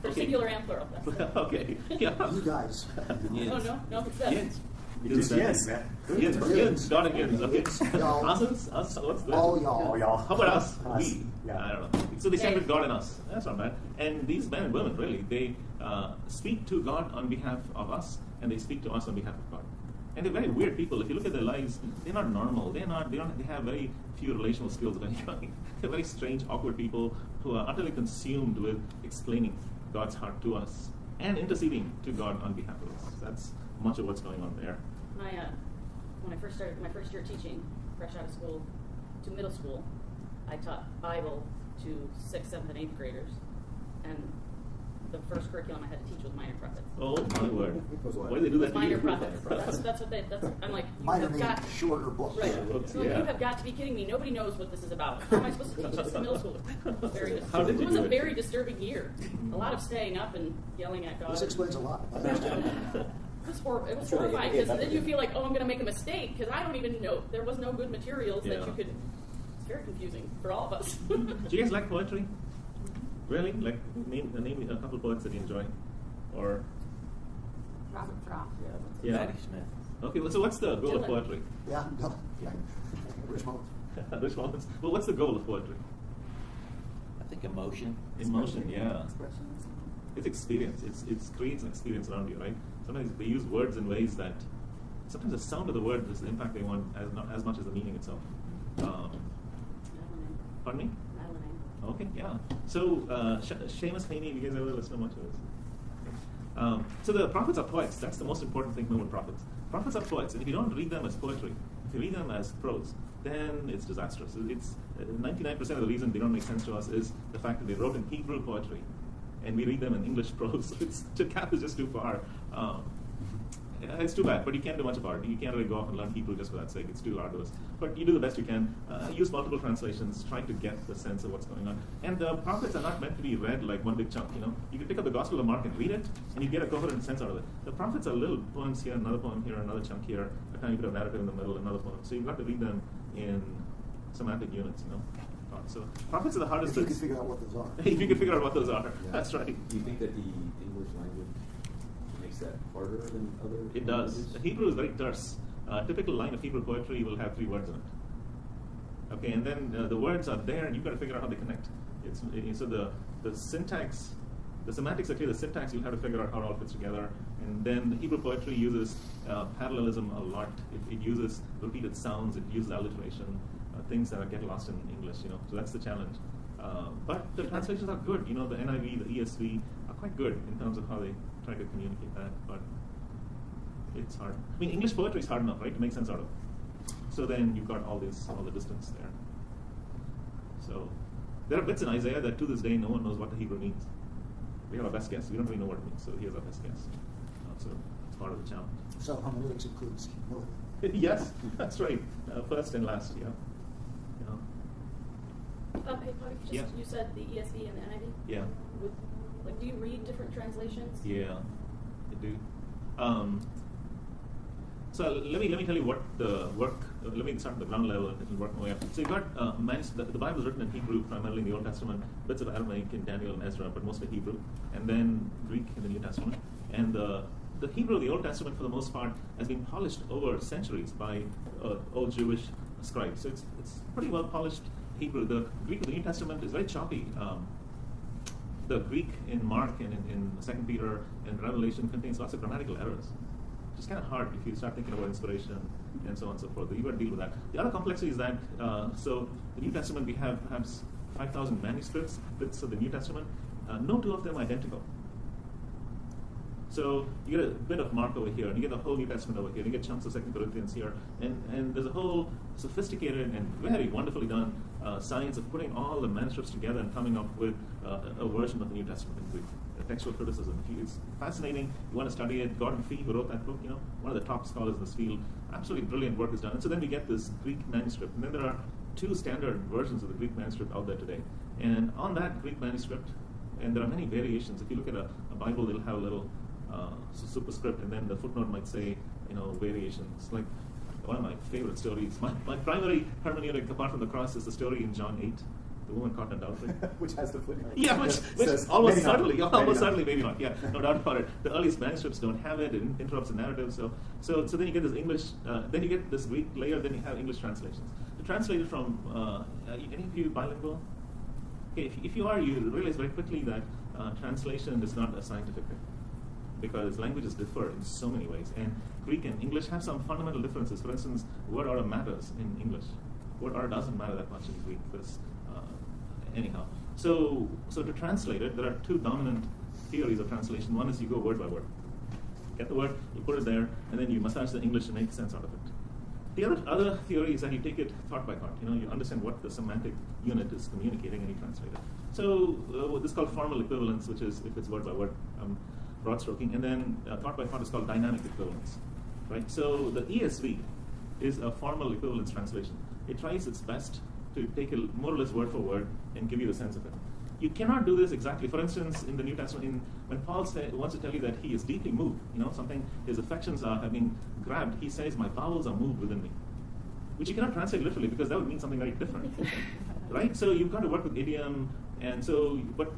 For Okay. singular and plural. That's Okay, yeah. You guys. Oh, no, it's them. Yes. Just yes, man. Yes, God and yes. Okay. Y'all. Us, what's that? All y'all. Oh, y'all. How about us? Us. We. Yeah. I don't know. So they stand with God and us. That's not bad. And these men and women, really, they speak to God on behalf of us, and they speak to us on behalf of God. And they're very weird people. If you look at their lives, they're not normal. They have very few relational skills of any kind. They're very strange, awkward people who are utterly consumed with explaining God's heart to us and interceding to God on behalf of us. That's much of what's going on there. When I first started my first year teaching, fresh out of school to middle school, I taught Bible to 6th, 7th, and 8th graders, and the first curriculum I had to teach was minor prophets. Oh my word! Was what? Why do they do that to Minor you? prophets. That's what they. I'm like, you Minor have meaning got. shorter books. Right. books, Well, yeah. you have got to be kidding me. Nobody knows what this is about. How am I supposed to teach this to middle schoolers? It was very How did you it was do a it? very disturbing year. A lot of staying up and yelling at God. This explains a lot. I understand. It was, it was Sure, they- horrifying they because have then to you do. feel like, oh, I'm going to make a mistake because I don't even know. There was no good materials Yeah. that you could. It's very confusing for all of us. Do you guys like poetry? Really? Like, name a couple poets that you enjoy, or Robert Frost. yeah. Patti Smith. Okay, well, so what's the goal of Dylan. poetry? Yeah, no. Rich moments. Rich moments. Well, what's the goal of poetry? I think emotion. Emotion, yeah. Expressions. It's experience. It creates an experience around you, right? Sometimes they use words in ways that sometimes the sound of the word is the impact they want as much as the meaning itself. Pardon me? Madeline. Okay, yeah. So Seamus Heaney, you guys ever listen to much of this? So the prophets are poets. That's the most important thing about prophets. Prophets are poets, and if you don't read them as poetry, if you read them as prose, then it's disastrous. It's 99% of the reason they don't make sense to us is the fact that they wrote in Hebrew poetry, and we read them in English prose. The gap is just too far. It's too bad, but you can't do much about it. You can't really go off and learn Hebrew just for that sake. It's too arduous. But you do the best you can. Use multiple translations, try to get the sense of what's going on. And the prophets are not meant to be read like one big chunk. You can pick up the Gospel of Mark and read it, and you get a coherent sense out of it. The prophets are little poems here, another poem here, another chunk here, a tiny bit of narrative in the middle, another poem. So you've got to read them in semantic units. So prophets are the hardest. If you can bits. figure out what those are. If you can figure out what those are, Yeah. that's right. Do you think that the English language makes that harder than other It does. languages? Hebrew is very terse. A typical line of Hebrew poetry will have 3 words in it. Okay, and then the words are there, and you've got to figure out how they connect. So the syntax, the semantics are clear. The syntax, you'll have to figure out how it all fits together. And then the Hebrew poetry uses parallelism a lot. It uses repeated sounds. It uses alliteration, things that get lost in English. So that's the challenge. But the translations are good. The NIV, the ESV are quite good in terms of how they try to communicate that. But it's hard. I mean, English poetry is hard enough, right, to make sense out of. So then you've got all the distance there. So there are bits in Isaiah that to this day no one knows what the Hebrew means. We have our best guess. We don't really know what it means. So here's our best guess. So it's part of the challenge. So hermeneutics includes humility. Yes, that's right. First and last, yeah. Hey, Potty, Yeah. you said the ESV and the NIV? Yeah. Do you read different translations? Yeah, I do. So let me tell you what the work. Let me start at the ground level and it'll work my way up. So you've got the Bible is written in Hebrew primarily in the Old Testament, bits of Aramaic in Daniel and Ezra, but mostly Hebrew, and then Greek in the New Testament. And the Hebrew of the Old Testament, for the most part, has been polished over centuries by old Jewish scribes. So it's pretty well polished Hebrew. The Greek of the New Testament is very choppy. The Greek in Mark and in 2 Peter and Revelation contains lots of grammatical errors. It's kind of hard if you start thinking about inspiration and so on and so forth. You've got to deal with that. The other complexity is that, so the New Testament, we have perhaps 5,000 manuscripts, bits of the New Testament. No 2 of them are identical. So you get a bit of Mark over here, and you get the whole New Testament over here, and you get chunks of 2 Corinthians here, and there's a whole sophisticated and very wonderfully done science of putting all the manuscripts together and coming up with a version of the New Testament in Greek. Textual criticism. It's fascinating. You want to study it. Gordon Fee, who wrote that book, one of the top scholars in this field, absolutely brilliant work is done. And so then we get this Greek manuscript, and then there are 2 standard versions of the Greek manuscript out there today. And on that Greek manuscript, and there are many variations. If you look at a Bible, they'll have a little superscript, and then the footnote might say, variations. Like one of my favorite stories. My primary hermeneutic, apart from the cross, is the story in John 8. The woman caught in adultery. Which has the footnote. Yeah, which Says, almost maybe not, certainly, maybe almost not. certainly, maybe not. Yeah, no doubt about it. The earliest manuscripts don't have it. It interrupts the narrative. So then you get this English. Then you get this Greek layer. Then you have English translations. To translate it from any of you bilingual? Okay, if you are, you realize very quickly that translation is not a scientific thing, because languages differ in so many ways, and Greek and English have some fundamental differences. For instance, word order matters in English. Word order doesn't matter that much in Greek. Anyhow, so to translate it, there are 2 dominant theories of translation. One is you go word by word. Get the word, you put it there, and then you massage the English to make sense out of it. The other theory is that you take it thought by thought. You understand what the semantic unit is communicating, and you translate it. So this is called formal equivalence, which is if it's word by word, broad stroking, and then thought by thought is called dynamic equivalence, right? So the ESV is a formal equivalence translation. It tries its best to take it more or less word for word and give you the sense of it. You cannot do this exactly. For instance, in the New Testament, when Paul wants to tell you that he is deeply moved, something, his affections are having grabbed, he says, my bowels are moved within me. Which you cannot translate literally because that would mean something very different, right? So you've got to work with idiom, and so, but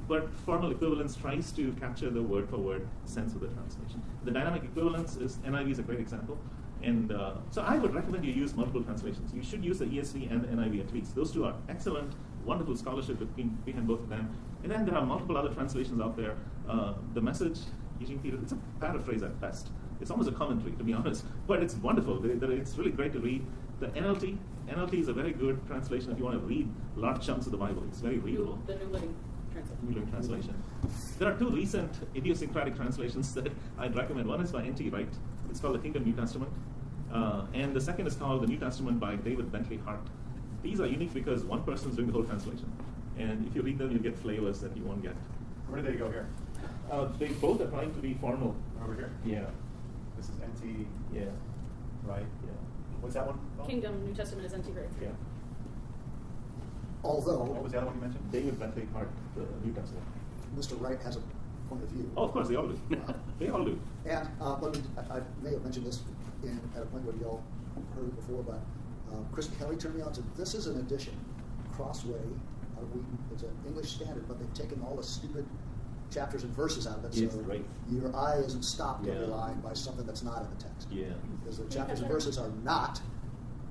formal equivalence tries to capture the word for word sense of the translation. The dynamic equivalence NIV is a great example. And so I would recommend you use multiple translations. You should use the ESV and the NIV at least. Those two are excellent, wonderful scholarship behind both of them. And then there are multiple other translations out there. The Message, Eugene Peterson, it's a paraphrase at best. It's almost a commentary, to be honest, but it's wonderful. It's really great to read. The NLT is a very good translation if you want to read large chunks of the Bible. It's very readable. The New Living Translation. New Living Translation. There are two recent idiosyncratic translations that I'd recommend. One is by N.T. Wright. It's called the Kingdom New Testament. And the second is called the New Testament by David Bentley Hart. These are unique because one person is doing the whole translation. And if you read them, you get flavors that you won't get. Where do they go here? They both are trying to be formal. Over here? Yeah. This is NT, Yeah. right? Yeah. What's that one called? Kingdom New Testament is N.T. Wright. Yeah. What Although was the other one you mentioned? David Bentley Hart, the New Testament. Mr. Wright has a point of view. Oh, of course, they all do. They all do. And I may have mentioned this at a point where y'all heard it before, but Chris Kelly turned me on to this is an edition, Crossway out of Wheaton. It's an English standard, but they've taken all the stupid chapters and verses out of it, Yes, so right. your eye isn't stopped every Yeah. line by something that's not in the text. Yeah. Because the chapters and verses are not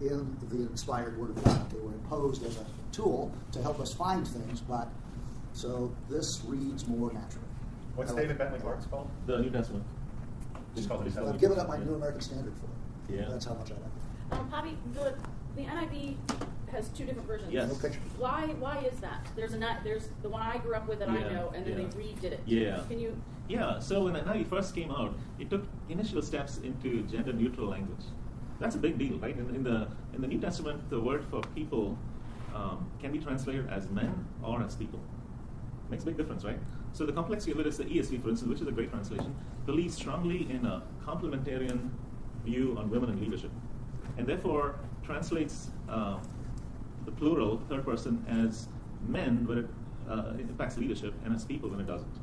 in the inspired Word of God. They were imposed as a tool to help us find things, but so this reads more naturally. What's I like David it. Bentley Hart's called? The New Testament. Just called the New I've Testament. given up my New American Standard for it. Yeah. That's how much I like it. Poppy, the NIV has two different versions. Yes. No picture. Why is that? There's the one I grew up with that I Yeah, know, and then yeah. they redid it. Yeah. Can you? Yeah, so when the NIV first came out, it took initial steps into gender-neutral language. That's a big deal, right? In the New Testament, the word for people can be translated as men or as people. Makes a big difference, right? So the complexity of it is the ESV, for instance, which is a great translation, believes strongly in a complementarian view on women in leadership, and therefore translates the plural, third person, as men when it impacts leadership, and as people when it doesn't.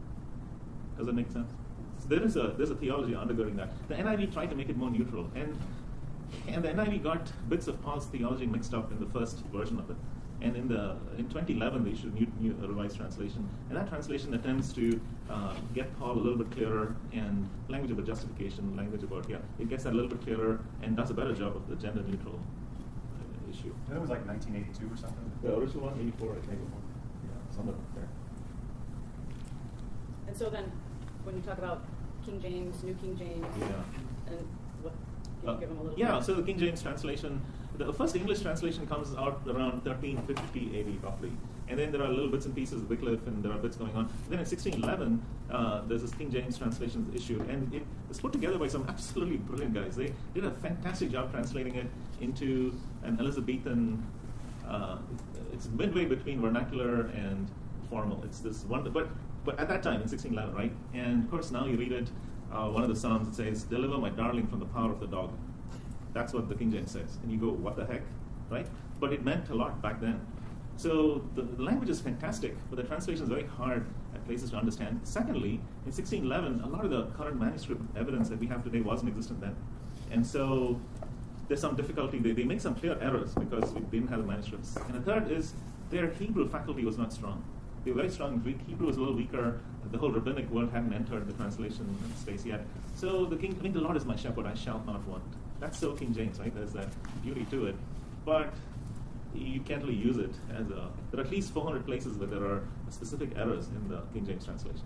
Does that make sense? So there's a theology undergirding that. The NIV tried to make it more neutral, and the NIV got bits of Paul's theology mixed up in the first version of it. And in 2011, they issued a revised translation, and that translation attempts to get Paul a little bit clearer, and language about justification, language about it gets that a little bit clearer, and does a better job of the gender neutral issue. And it was like 1982 or something. The original one, 84, I think. Yeah, somewhere there. And so then, when you talk about King James, New King James, Yeah. and what? Can you give them a little? Yeah, bit? so the King James translation, the first English translation comes out around 1350 AD roughly. And then there are little bits and pieces of Wycliffe, and there are bits going on. Then in 1611, there's this King James translation issued, and it was put together by some absolutely brilliant guys. They did a fantastic job translating it into an Elizabethan, it's midway between vernacular and formal. It's this one, but at that time, in 1611, right? And of course, now you read it, one of the Psalms, it says, "Deliver my darling from the power of the dog." That's what the King James says. And you go, what the heck, right? But it meant a lot back then. So the language is fantastic, but the translation is very hard at places to understand. Secondly, in 1611, a lot of the current manuscript evidence that we have today wasn't existent then. And so there's some difficulty. They make some clear errors because we didn't have the manuscripts. And the third is their Hebrew faculty was not strong. They were very strong in Greek. Hebrew was a little weaker. The whole rabbinic world hadn't entered the translation space yet. So the Lord is my shepherd, I shall not want. That's so King James, right? There's that beauty to it. But you can't really use it as there are at least 400 places where there are specific errors in the King James translation.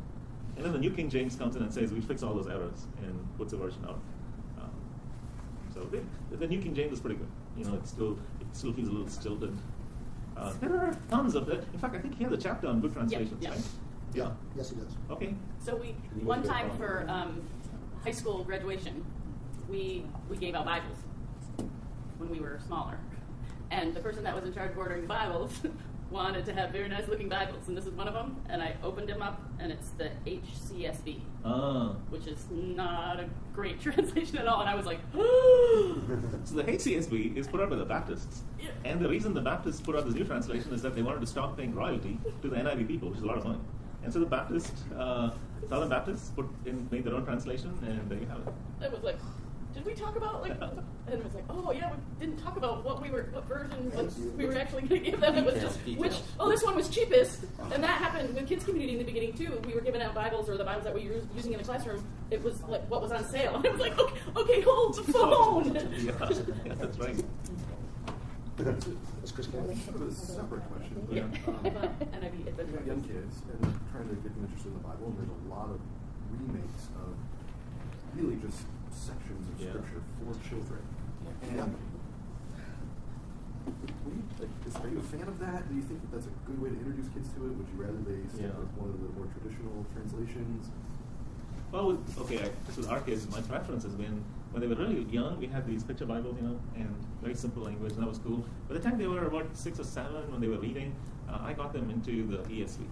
And then the New King James comes in and says, we fix all those errors, and puts a version out. So the New King James is pretty good. It still feels a little stilted. There are tons of it. In fact, I think he has a chapter on good translations, yeah. right? Yeah. Yes, he does. Okay. So one time for high school graduation, we gave out Bibles. when we were smaller. And the person that was in charge of ordering the Bibles wanted to have very nice looking Bibles, and this is one of them. And I opened them up, and it's the HCSB, which is not a great translation at all. And I was like, So the HCSB is put out by the Baptists. Yeah. And the reason the Baptists put out this new translation is that they wanted to stop paying royalty to the NIV people, which is a lot of money. And so the Southern Baptists made their own translation, and there you have it. I was like, did we talk about like? And it was like, oh yeah, we didn't talk about what version we were actually going to give them. It was just this one was cheapest, and that happened with kids community in the beginning too. We were giving out Bibles, or the Bibles that we were using in the classroom. It was like what was on sale, and it was like, okay, hold the phone. Yeah, that's right. That's Chris Kelly. Sort of a separate question. But, And I mean, you have young kids and they're trying to get them interested in the Bible, and there's a lot of remakes of really just sections of scripture for children. And are you a fan of that? Do you think that that's a good way to introduce kids to it? Would you rather they stick with one of the more traditional translations? Well, with our kids, my preference has been when they were really young, we had these picture Bibles, and very simple language, and that was cool. By the time they were about 6 or 7, when they were reading, I got them into the ESV.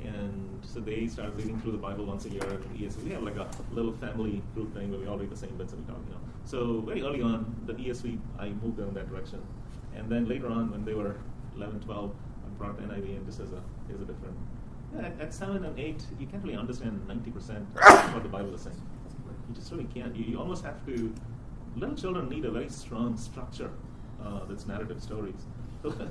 And so they started reading through the Bible once a year in the ESV. We have like a little family group thing where we all read the same bits and we talk, So very early on, the ESV, I moved them in that direction. And then later on, when they were 11, 12, I brought NIV in just as a different. At 7 and 8, you can't really understand 90% of what the Bible is saying. You just really can't. You almost have to. Little children need a very strong structure that's narrative stories.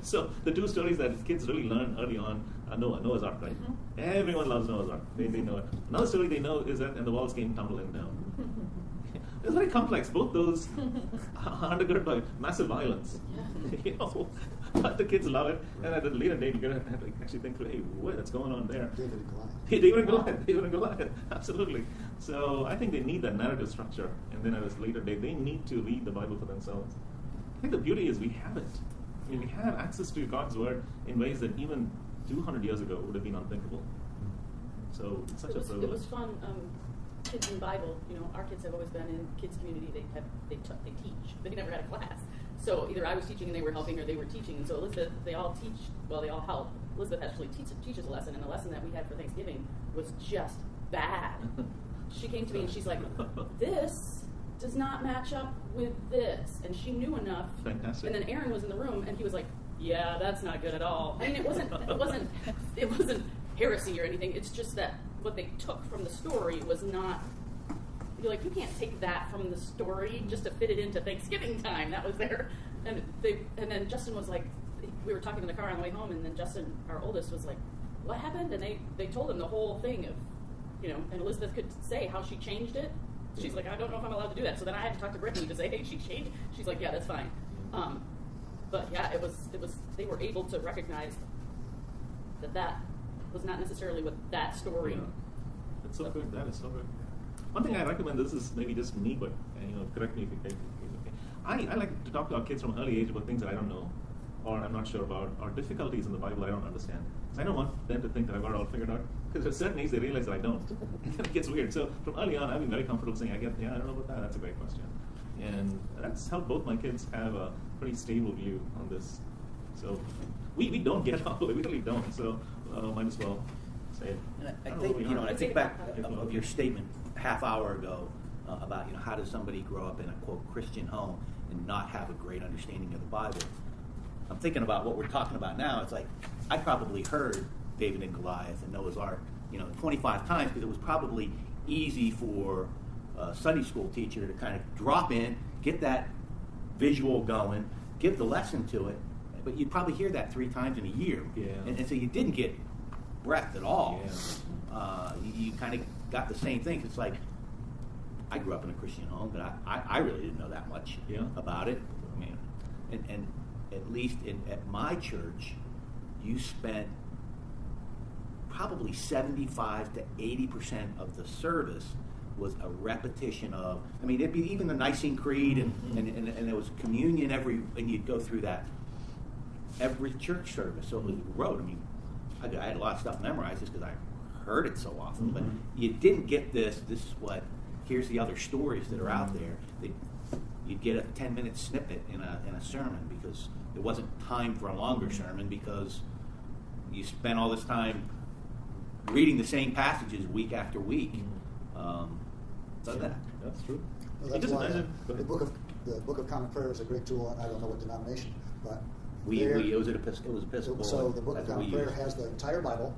So the two stories that kids really learn early on are Noah's Ark, right? Mm-hmm. Everyone loves Noah's Ark. They know it. Another story they know is that and the walls came tumbling down. It's very complex. Both those are undergirded by massive violence. Yeah. But the kids love it. And at a later date, you're going to have to actually think through, hey, what's going on there? David and Goliath. Absolutely. So I think they need that narrative structure. And then at a later date, they need to read the Bible for themselves. I think the beauty is we have it. I mean, we have access to God's Word in ways that even 200 years ago would have been unthinkable. So it's such a privilege. It was fun. Kids in Bible, our kids have always been in kids community. They teach. They never had a class. So either I was teaching and they were helping, or they were teaching. And so Elizabeth, they all teach. Well, they all help. Elizabeth actually teaches a lesson, and the lesson that we had for Thanksgiving was just bad. She came to me and she's like, "This does not match up with this," and she knew enough. Fantastic. And then Aaron was in the room, and he was like, "Yeah, that's not good at all." I mean, it wasn't heresy or anything. It's just that what they took from the story was not. You're like, you can't take that from the story just to fit it into Thanksgiving time. That was there, and then Justin was like, we were talking in the car on the way home, and then Justin, our oldest, was like, "What happened?" And they told him the whole thing of, and Elizabeth could say how she changed it. She's like, "I don't know if I'm allowed to do that." So then I had to talk to Brittany to say, "Hey, she changed." She's like, "Yeah, that's fine." But yeah, it was. They were able to recognize that was not necessarily what that story. Yeah. It's so good. That is so good. One thing I recommend. This is maybe just me, but correct me if you think. I like to talk to our kids from an early age about things that I don't know, or I'm not sure about, or difficulties in the Bible I don't understand. So I don't want them to think that I've got it all figured out, because at a certain age they realize that I don't. It gets weird. So from early on, I've been very comfortable saying, I don't know about that. That's a great question. And that's helped both my kids have a pretty stable view on this. So we don't get all, we really don't. So might as well say it. And I think, I think back of your statement half hour ago about, how does somebody grow up in a, quote, Christian home and not have a great understanding of the Bible. I'm thinking about what we're talking about now. It's like, I probably heard David and Goliath and Noah's Ark, 25 times, because it was probably easy for a Sunday school teacher to kind of drop in, get that visual going, give the lesson to it, but you'd probably hear that 3 times in a year. Yeah. And so you didn't get breadth at all. Yeah. You kind of got the same thing. It's like, I grew up in a Christian home, but I really didn't know that much about it. I mean, and at least at my church, you spent probably 75 to 80% of the service was a repetition of. I mean, it'd be even the Nicene Creed, and there was communion and you'd go through that every church service. So it was rote. I mean, I had a lot of stuff memorized just because I heard it so often, but you didn't get this. This is what. Here's the other stories that are out there. you'd get a 10-minute snippet in a sermon because there wasn't time for a longer sermon because you spent all this time reading the same passages week after week. So that's true. Well, You that's just why imagine. Go the ahead. Book of Common Prayer is a great tool. I don't know what denomination, but it was Episcopal. So the Book of that's what Common we Prayer used. has the entire Bible.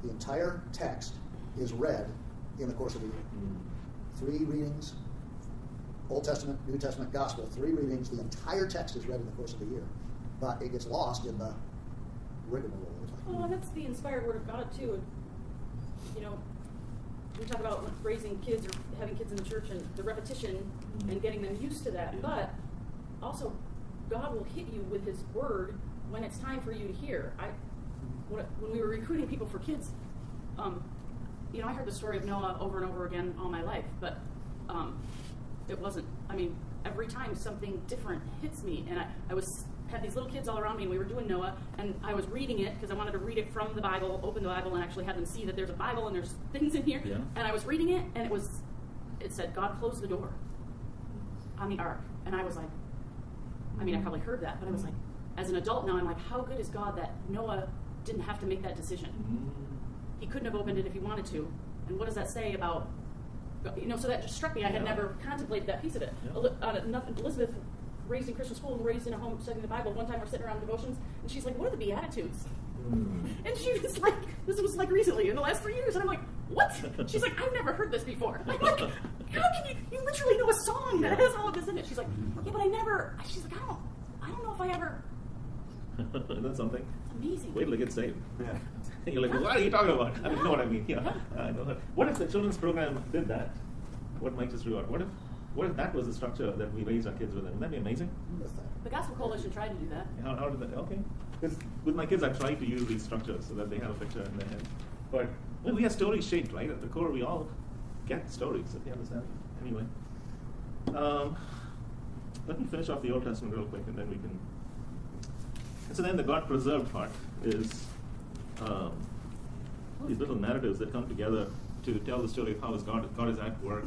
The entire text is read in the course of a year. 3 readings, Old Testament, New Testament, Gospel, 3 readings. The entire text is read in the course of a year, but it gets lost in the rigmarole. Well, and that's the inspired word of God too. You know, we talk about raising kids or having kids in the church and the repetition and getting them used to that. Yeah. But also, God will hit you with His word when it's time for you to hear. When we were recruiting people for kids, you know, I heard the story of Noah over and over again all my life, but it wasn't. I mean, every time something different hits me, and I had these little kids all around me, and we were doing Noah, and I was reading it because I wanted to read it from the Bible, open the Bible, and actually have them see that there's a Bible and there's things in here. Yeah. And I was reading it, and it said, God closed the door on the ark. And I was like, I mean, I probably heard that, but I was like, as an adult now, I'm like, how good is God that Noah didn't have to make that decision? He couldn't have opened it if he wanted to. And what does that say about, you know, so that just struck me. I had never contemplated that piece of it. Yeah. Elizabeth, raised in Christian school and raised in a home studying the Bible, one time we're sitting around devotions, and she's like, what are the Beatitudes? And she was like, this was like recently, in the last 3 years, and I'm like, what? She's like, I've never heard this before. I'm like, how can you literally know a song that has all of this in it? She's like, yeah, but she's like, I don't know if I ever. That's something. It's amazing. Wait till it gets saved. Yeah. You're like, what are you talking about? I don't know what I mean. Yeah, I know that. What if the children's program did that? What Mike just drew out. What if that was the structure that we raised our kids with? Wouldn't that be amazing? The Gospel Coalition tried to do that. How did that? Okay. Because with my kids, I try to use these structures so that they have a picture in their head. But well, we are story shaped, right? At the core, we all get stories, if you understand. Anyway, let me finish off the Old Testament real quick, and then we can. And so then the God preserved part is these little narratives that come together to tell the story of how God is at work.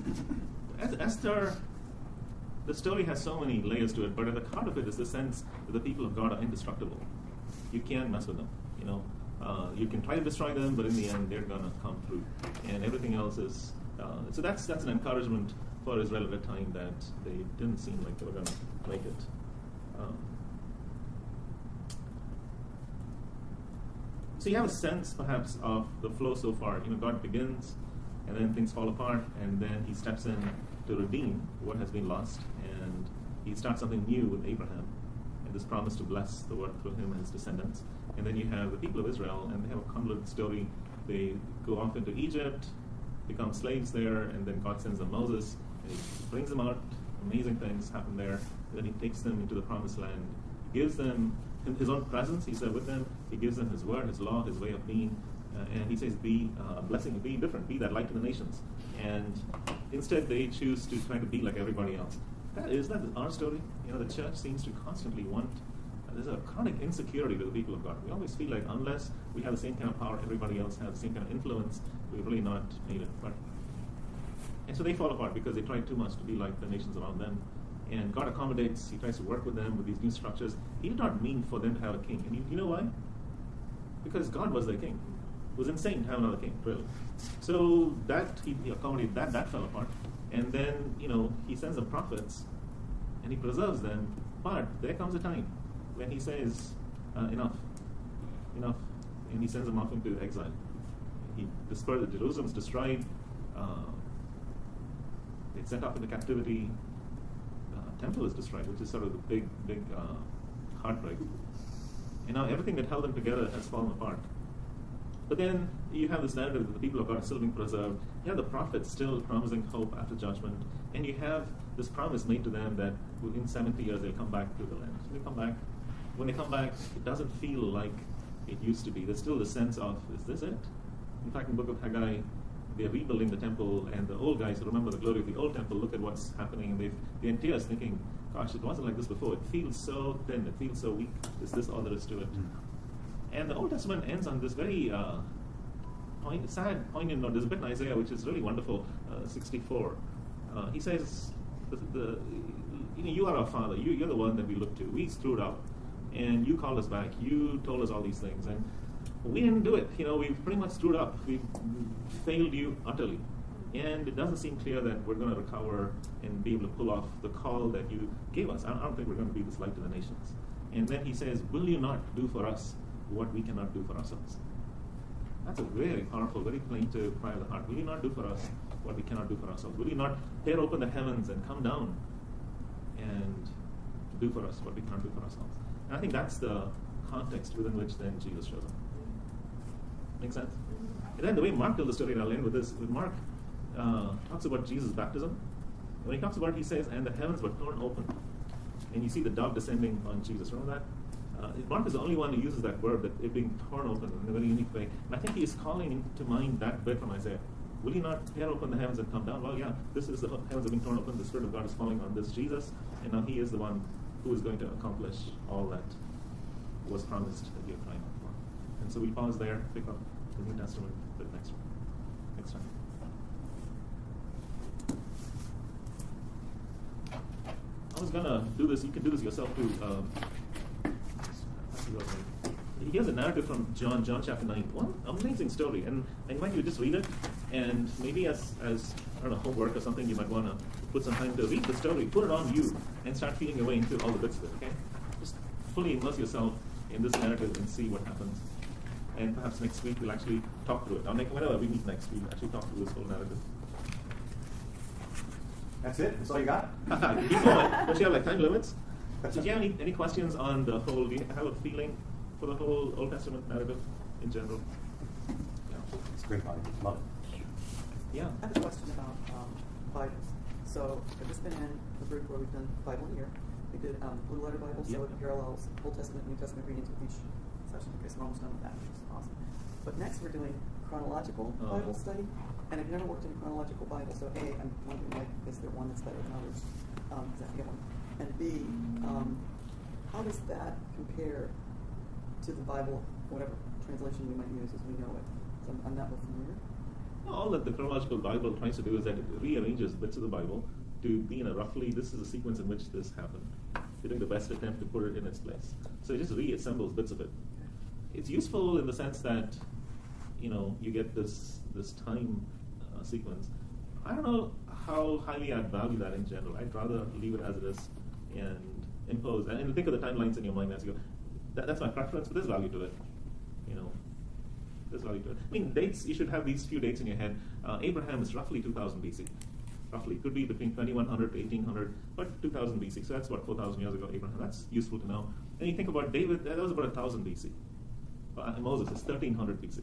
Esther, the story has so many layers to it, but at the heart of it is the sense that the people of God are indestructible. You can't mess with them. You know, you can try to destroy them, but in the end, they're gonna come through. And everything else is. So that's an encouragement for Israel at a time that they didn't seem like they were gonna make it. So you have a sense, perhaps, of the flow so far. You know, God begins, and then things fall apart, and then He steps in to redeem what has been lost, and He starts something new with Abraham, and this promise to bless the world through him and his descendants. And then you have the people of Israel, and they have a convoluted story. They go off into Egypt, become slaves there, and then God sends them Moses, and He brings them out. Amazing things happen there. And then He takes them into the promised land. He gives them His own presence. He's there with them. He gives them His word, His law, His way of being. And He says, be a blessing, be different, be that light to the nations. And instead, they choose to try to be like everybody else. That is our story. You know, the church seems to constantly want. There's a chronic insecurity to the people of God. We always feel like unless we have the same kind of power everybody else has, the same kind of influence, we've really not made it. And so they fall apart because they try too much to be like the nations around them. And God accommodates. He tries to work with them with these new structures. He did not mean for them to have a king. And you know why? Because God was their king. It was insane to have another king, really. So that he accommodated that fell apart. And then, you know, He sends them prophets and He preserves them. But there comes a time when He says, enough. And He sends them off into exile. He dispersed, Jerusalem's destroyed. It's sent off into captivity. Temple is destroyed, which is sort of the big heartbreak. And now everything that held them together has fallen apart. But then you have this narrative that the people of God are still being preserved. You have the prophets still promising hope after judgment. And you have this promise made to them that within 70 years they'll come back to the land. So they come back. When they come back, it doesn't feel like it used to be. There's still the sense of, is this it? In fact, in the book of Haggai, they're rebuilding the temple, and the old guys who remember the glory of the old temple look at what's happening, and they're in tears thinking, gosh, it wasn't like this before. It feels so thin. It feels so weak. Is this all there is to it? And the Old Testament ends on this very sad, poignant note. There's a bit in Isaiah which is really wonderful, 64. He says, you are our Father. You're the one that we look to. We screwed up, and you called us back. You told us all these things, and we didn't do it. We've pretty much screwed up. We've failed you utterly. And it doesn't seem clear that we're going to recover and be able to pull off the call that you gave us. I don't think we're going to be this light to the nations. And then he says, will you not do for us what we cannot do for ourselves? That's a very powerful, very plaintive cry of the heart. Will you not do for us what we cannot do for ourselves? Will you not tear open the heavens and come down and do for us what we cannot do for ourselves? And I think that's the context within which then Jesus shows up. Make sense? And then the way Mark tells the story, and I'll end with this, with Mark talks about Jesus' baptism. When he talks about it, he says, and the heavens were torn open. And you see the dove descending on Jesus. Remember that? Mark is the only one who uses that word, that it being torn open in a very unique way. And I think he is calling to mind that bit from Isaiah. Will you not tear open the heavens and come down? Well, yeah, this is the heavens are being torn open. The Spirit of God is falling on this Jesus. And now he is the one who is going to accomplish all that was promised that you're crying out for. And so we pause there, pick up the New Testament bit next time. I was going to do this. You can do this yourself too. Here's a narrative from John chapter 9. One amazing story. And I invite you to just read it. And maybe as I don't know, homework or something, you might want to put some time to read the story, put it on you, and start feeling your way into all the bits of it, okay? Just fully immerse yourself in this narrative and see what happens. And perhaps next week we'll actually talk through it. Whenever we meet next, we'll actually talk through this whole narrative. That's it? That's all you got? Keep going. Don't you have time limits? So do you have any questions on the whole? Do you have a feeling for the whole Old Testament narrative in general? Yeah. It's great, Bobby. Love it. Yeah. I have a question about Bibles. So I've just been in a group where we've done Bible in a year. We did Blue Letter Bible, so it parallels Old Testament and New Testament readings with each session. Okay, so we're almost done with that, which is awesome. But next we're doing chronological Bible study, and I've never worked in a chronological Bible, so A, I'm wondering, is there one that's better than others? Is that the one? And B, how does that compare to the Bible, whatever translation we might use as we know it? So I'm not real familiar. All that the chronological Bible tries to do is that it rearranges bits of the Bible to be in a roughly, this is the sequence in which this happened. You're doing the best attempt to put it in its place. So it just reassembles bits of it. It's useful in the sense that, you get this time sequence. I don't know how highly I'd value that in general. I'd rather leave it as it is and impose, and think of the timelines in your mind as you go. That's my preference, but there's value to it. There's value to it. I mean, dates, you should have these few dates in your head. Abraham is roughly 2000 BC. Roughly. Could be between 2100 to 1800, but 2000 BC. So that's what, 4,000 years ago, Abraham. That's useful to know. And you think about David, that was about 1000 BC. Moses is 1300 BC.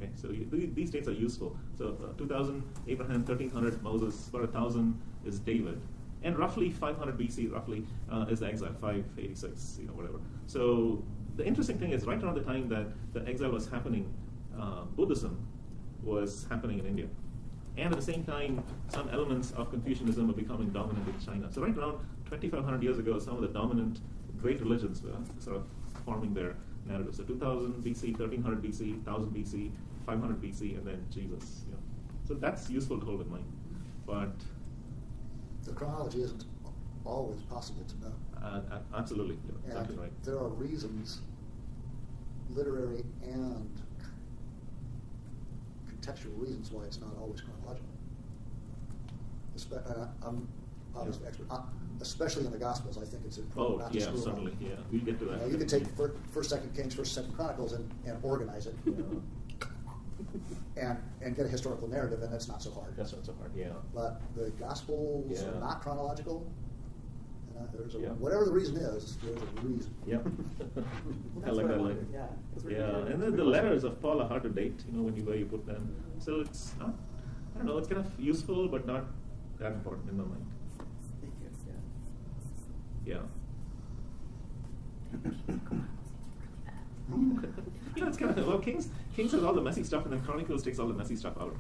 Okay, so these dates are useful. So 2000, Abraham, 1300, Moses, about 1000 is David. And roughly 500 BC, is the exile, 586, whatever. So the interesting thing is, right around the time that the exile was happening, Buddhism was happening in India. And at the same time, some elements of Confucianism were becoming dominant in China. So right around 2,500 years ago, some of the dominant great religions were sort of forming their narratives. So 2000 BC, 1300 BC, 1000 BC, 500 BC, and then Jesus. So that's useful to hold in mind. But the chronology isn't always possible to know. Absolutely, you're exactly right. There are reasons, literary and contextual reasons, why it's not always chronological. I'm obviously expert, especially in the Gospels. I think it's important not to screw around. Certainly, yeah. We'll get to that. You can take First, Second Kings, First, Second Chronicles, and organize it, and get a historical narrative, and that's not so hard. That's not so hard, yeah. But the Gospels are not chronological. There's Yeah. Whatever the reason is, there's a reason. Yep. Well, I that's like what that line. wondered, yeah. 'Cause we're doing And then the letters of Paul are hard to date, where you put them. So it's not, I don't know, it's kind of useful, but not that important in my mind. Thank you. Yeah. It's kind of, Kings has all the messy stuff, and then Chronicles takes all the messy stuff out.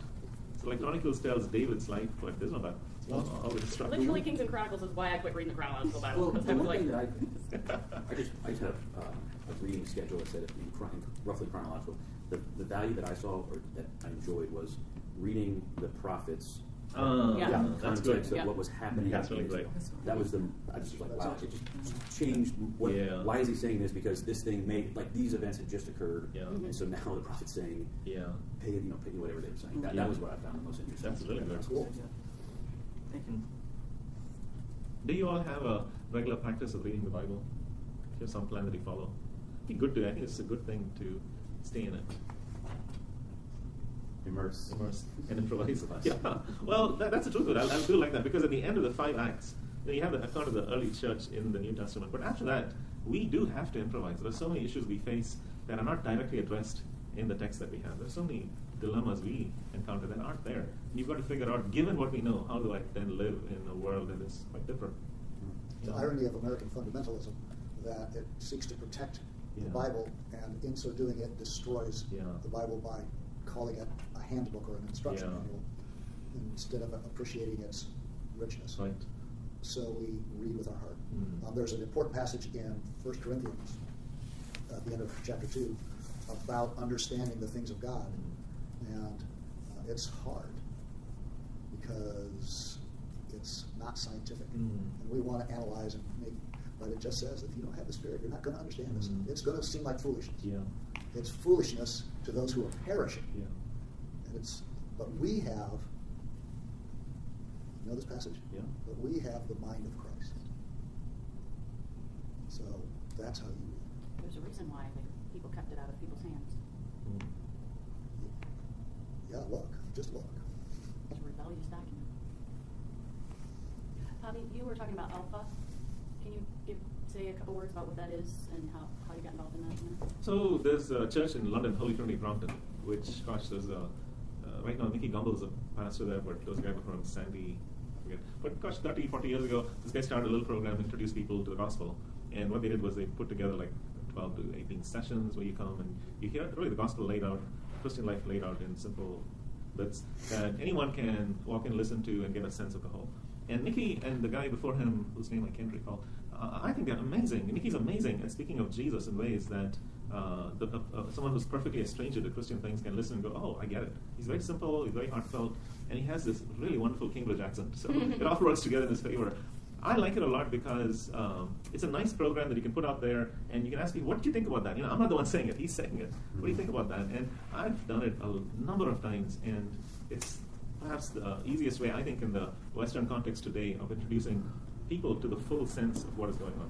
So like Chronicles tells David's life, but there's no that. All the stuff. Literally, Kings and Chronicles is why I quit reading the chronological Bible. Well, because the I was one like, thing that I just had a reading schedule that said roughly chronological. The value that I saw or that I enjoyed was reading the prophets Yeah. That's context good. of what was happening. That's really great. That was I was just like, wow, it just changed. What, Yeah. Why is he saying this? Because this thing made, like, these events had just occurred, Yeah. and so now the prophet's saying, Yeah. pay whatever they were saying. That Yeah. was what I found the most interesting. That's really good. Cool. Thank you. Do you all have a regular practice of reading the Bible? Do you have some plan that you follow? I think it's a good thing to stay in it. Immerse. And improvise. Yeah. Well, that's the truth of it. I'll do like that because at the end of the 5 acts, you have the account of the early church in the New Testament. But after that, we do have to improvise. There are so many issues we face that are not directly addressed in the text that we have. There are so many dilemmas we encounter that aren't there. And you've got to figure out, given what we know, how do I then live in a world that is quite different? The irony of American fundamentalism, that it seeks to protect the Bible, and in so doing it destroys the Bible by calling it a handbook or an instruction manual instead of appreciating its richness. Right. So we read with our heart. There's an important passage in 1 Corinthians, at the end of chapter 2, about understanding the things of God. And it's hard because it's not scientific. And we want to analyze and make, but it just says if you don't have the Spirit, you're not going to understand this. It's going to seem like foolishness. Yeah. It's foolishness to those who are perishing. Yeah. And but we have, you know this passage? Yeah. But we have the mind of Christ. So that's how you read. There's a reason why people kept it out of people's hands. Yeah, look, just look. It's a rebellious document. You were talking about Alpha. Can you say a couple words about what that is and how you got involved in that? So there's a church in London, Holy Trinity, Brompton, which, gosh, there's right now Mickey Gumble is a pastor there, but there was a guy before him, Sandy, I forget. But gosh, 30, 40 years ago, this guy started a little program to introduce people to the gospel. And what they did was they put together like 12 to 18 sessions where you come and you hear really the gospel laid out, Christian life laid out in simple bits that anyone can walk and listen to and get a sense of the whole. And Nicky and the guy before him, whose name I can't recall, I think they're amazing. Nicky's amazing at speaking of Jesus in ways that someone who's perfectly a stranger to Christian things can listen and go, oh, I get it. He's very simple, he's very heartfelt, and he has this really wonderful Cambridge accent. So it all works together in his favor. I like it a lot because it's a nice program that you can put out there, and you can ask people, what did you think about that? You know, I'm not the one saying it, he's saying it. What do you think about that? And I've done it a number of times, and it's perhaps the easiest way, I think, in the Western context today of introducing people to the full sense of what is going on.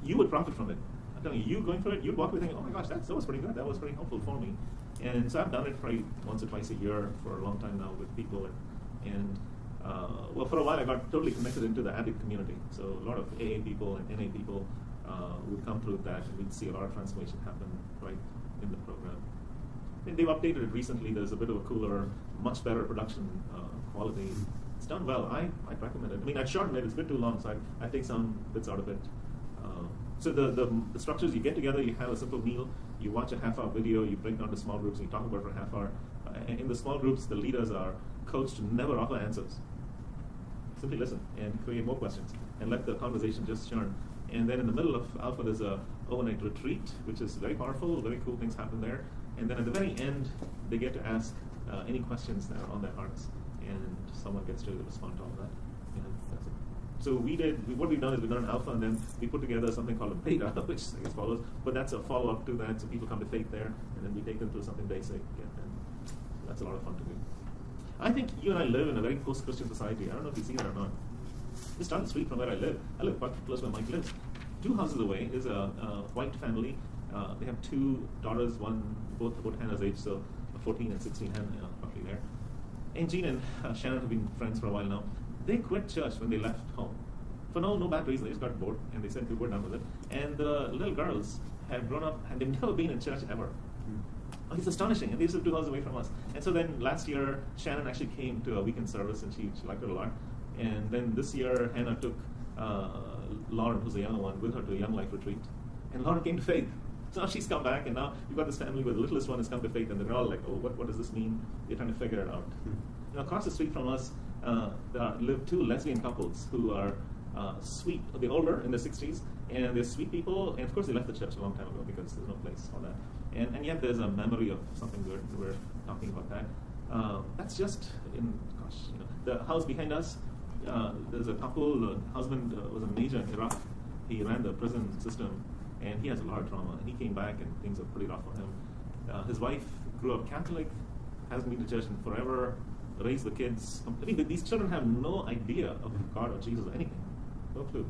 You would profit from it. I'm telling you, going through it, you'd walk away thinking, oh my gosh, that was pretty good. That was pretty helpful for me. And so I've done it probably once or twice a year for a long time now with people. And well, for a while I got totally connected into the addict community. So a lot of AA people and NA people would come through that, and we'd see a lot of transformation happen right in the program. And they've updated it recently. There's a bit of a cooler, much better production quality. It's done well. I'd recommend it. I mean, I'd shorten it. It's a bit too long, so I'd take some bits out of it. So the structures, you get together, you have a simple meal, you watch a half-hour video, you break down to small groups, and you talk about it for a half hour. In the small groups, the leaders are coached to never offer answers. Simply listen and create more questions and let the conversation just churn. And then in the middle of Alpha, there's a overnight retreat, which is very powerful, very cool things happen there. And then at the very end, they get to ask any questions that are on their hearts, and someone gets to respond to all of that. And that's it. So what we've done is we've done an Alpha, and then we put together something called a Beta, which I guess follows, but that's a follow-up to that, so people come to faith there, and then we take them through something basic, and that's a lot of fun to do. I think you and I live in a very post-Christian society. I don't know if you see that or not. Just down the street from where I live quite close where Mike lives. 2 houses away is a white family. They have 2 daughters, both about Hannah's age, so 14 and 16, Hannah, roughly there. And Jean and Shannon have been friends for a while now. They quit church when they left home. For no bad reason. They just got bored, and they said we're done with it. And the little girls have grown up, and they've never been in church ever. It's astonishing, and they live 2 houses away from us. And so then last year, Shannon actually came to a weekend service, and she liked it a lot. And then this year, Hannah took Lauren, who's the younger one, with her to a Young Life retreat. And Lauren came to faith. So now she's come back, and now you've got this family where the littlest one has come to faith, and they're all like, oh, what does this mean? They're trying to figure it out. You know, across the street from us, there live 2 lesbian couples who are sweet. They're older, in their 60s, and they're sweet people. And of course, they left the church a long time ago because there's no place for that. And yet there's a memory of something good. We're talking about that. That's just in, the house behind us. There's a couple. Husband was a major in Iraq. He ran the prison system, and he has a lot of trauma. And he came back, and things are pretty rough for him. His wife grew up Catholic, hasn't been to church in forever, raised the kids. I mean, these children have no idea of God or Jesus or anything. No clue.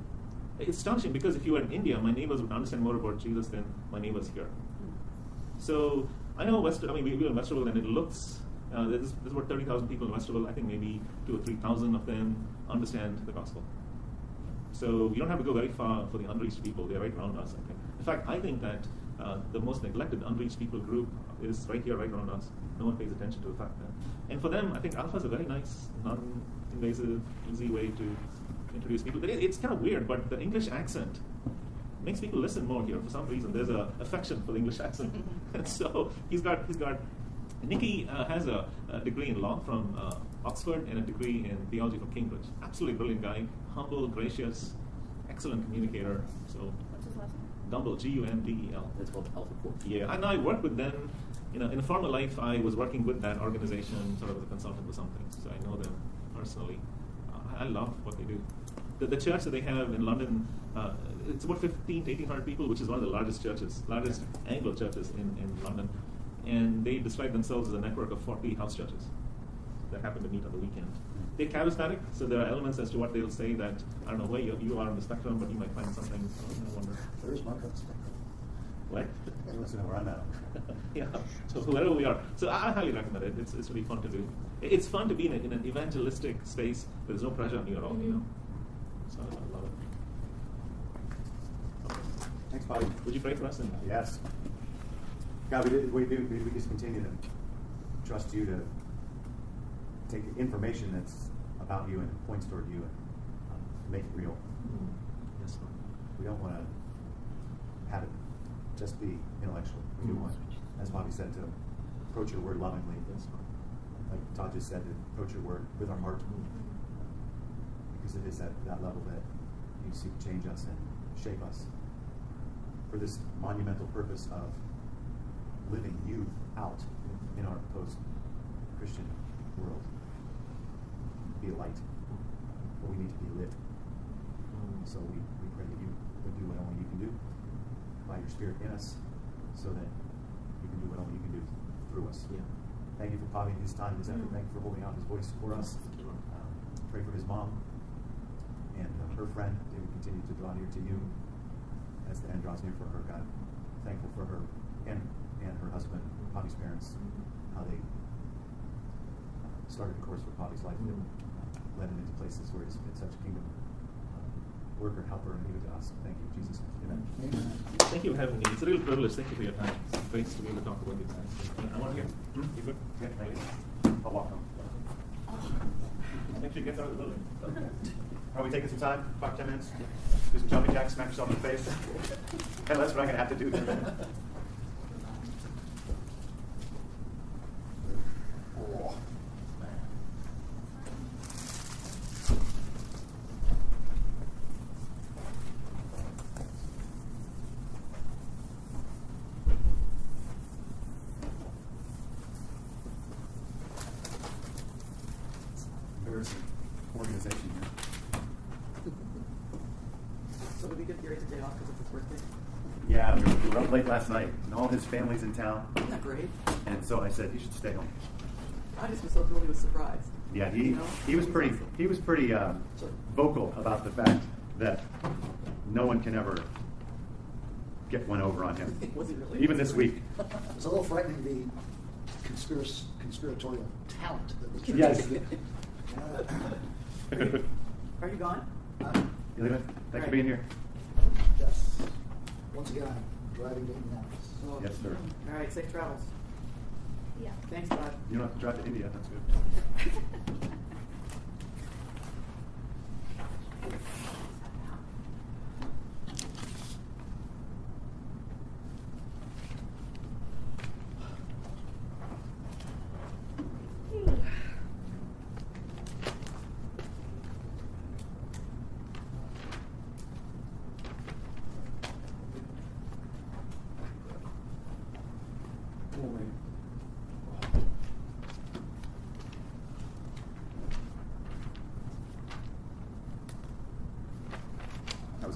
It's astonishing because if you were in India, my neighbors would understand more about Jesus than my neighbors here. So I know we were in Westerville, and it looks, there's about 30,000 people in Westerville. I think maybe 2,000 or 3,000 of them understand the gospel. So you don't have to go very far for the unreached people. They're right around us, I think. In fact, I think that the most neglected unreached people group is right here, right around us. No one pays attention to the fact that. And for them, I think Alpha is a very nice, non-invasive, easy way to introduce people. But it's kind of weird, but the English accent makes people listen more here for some reason. There's an affection for the English accent. And so Nikki has a degree in law from Oxford and a degree in theology from Cambridge. Absolutely brilliant guy, humble, gracious, excellent communicator. So What's his last name? Dumble, Gundel. It's called Alpha Corp. Yeah, and I worked with them. In a former life, I was working with that organization, sort of as a consultant or something. So I know them personally. I love what they do. The church that they have in London, it's about 1,500 to 1,800 people, which is one of the largest Anglo churches in London. And they describe themselves as a network of 40 house churches that happen to meet on the weekend. They're charismatic, so there are elements as to what they'll say that, I don't know where you are on the spectrum, but you might find something. I wonder. There's my spectrum. What? Listen to where I'm at. Yeah, so wherever we are. So I highly recommend it. It's really fun to do. It's fun to be in an evangelistic space. There's no pressure on you at all, So I love it. Thanks, Bobby. Would you pray for us? Yes. God, we just continue to trust you to take information that's about you and points toward you and make it real. Yes, Lord. We don't want to have it just be intellectual. We do want, as Bobby said, to approach your word lovingly. Yes, Lord. Like Todd just said, to approach your word with our heart. Because it is at that level that you seek to change us and shape us for this monumental purpose of living you out in our post-Christian world. Be a light, but we need to be lit. So we pray that you would do what only you can do by your Spirit in us, so that you can do what only you can do through us. Yeah. Thank you for Bobby, his time, his effort. Thank you for holding out his voice for us. Pray for his mom and her friend. They would continue to draw near to you as the end draws near for her, God. Thankful for her and her husband, Bobby's parents, how they started a course for Bobby's life that led him into places where he's been such a kingdom worker, helper, and leader to us. Thank you, Jesus. Amen. Amen. Thank you for having me. It's a real privilege. Thank you for your time. It's great to be able to talk about these things. I want to hear. You good? Yeah, thank you. I'll walk home. Make sure you get out of the building. Are we taking some time? 5, 10 minutes? Do some jumping jacks, smack yourself in the face? And that's what I'm going to have to do then. Oh. Embarrassing organization here. So did we give Gary the day off because it's his birthday? Yeah, we were up late last night, and all his family's in town. Isn't that great? And so I said, you should stay home. I just was so thrilled he was surprised. Yeah, he You know? was pretty vocal about the fact that no one can ever get one over on him. Was he really? Even this week. It's a little frightening, the conspiratorial talent that was Yes. Are you gone? You leaving? Thanks for being here. Yes. Once again, I'm driving to Indianapolis. Oh. Yes, sir. All right, safe travels. Yeah. Thanks, Todd. You don't have to drive to India. That's good.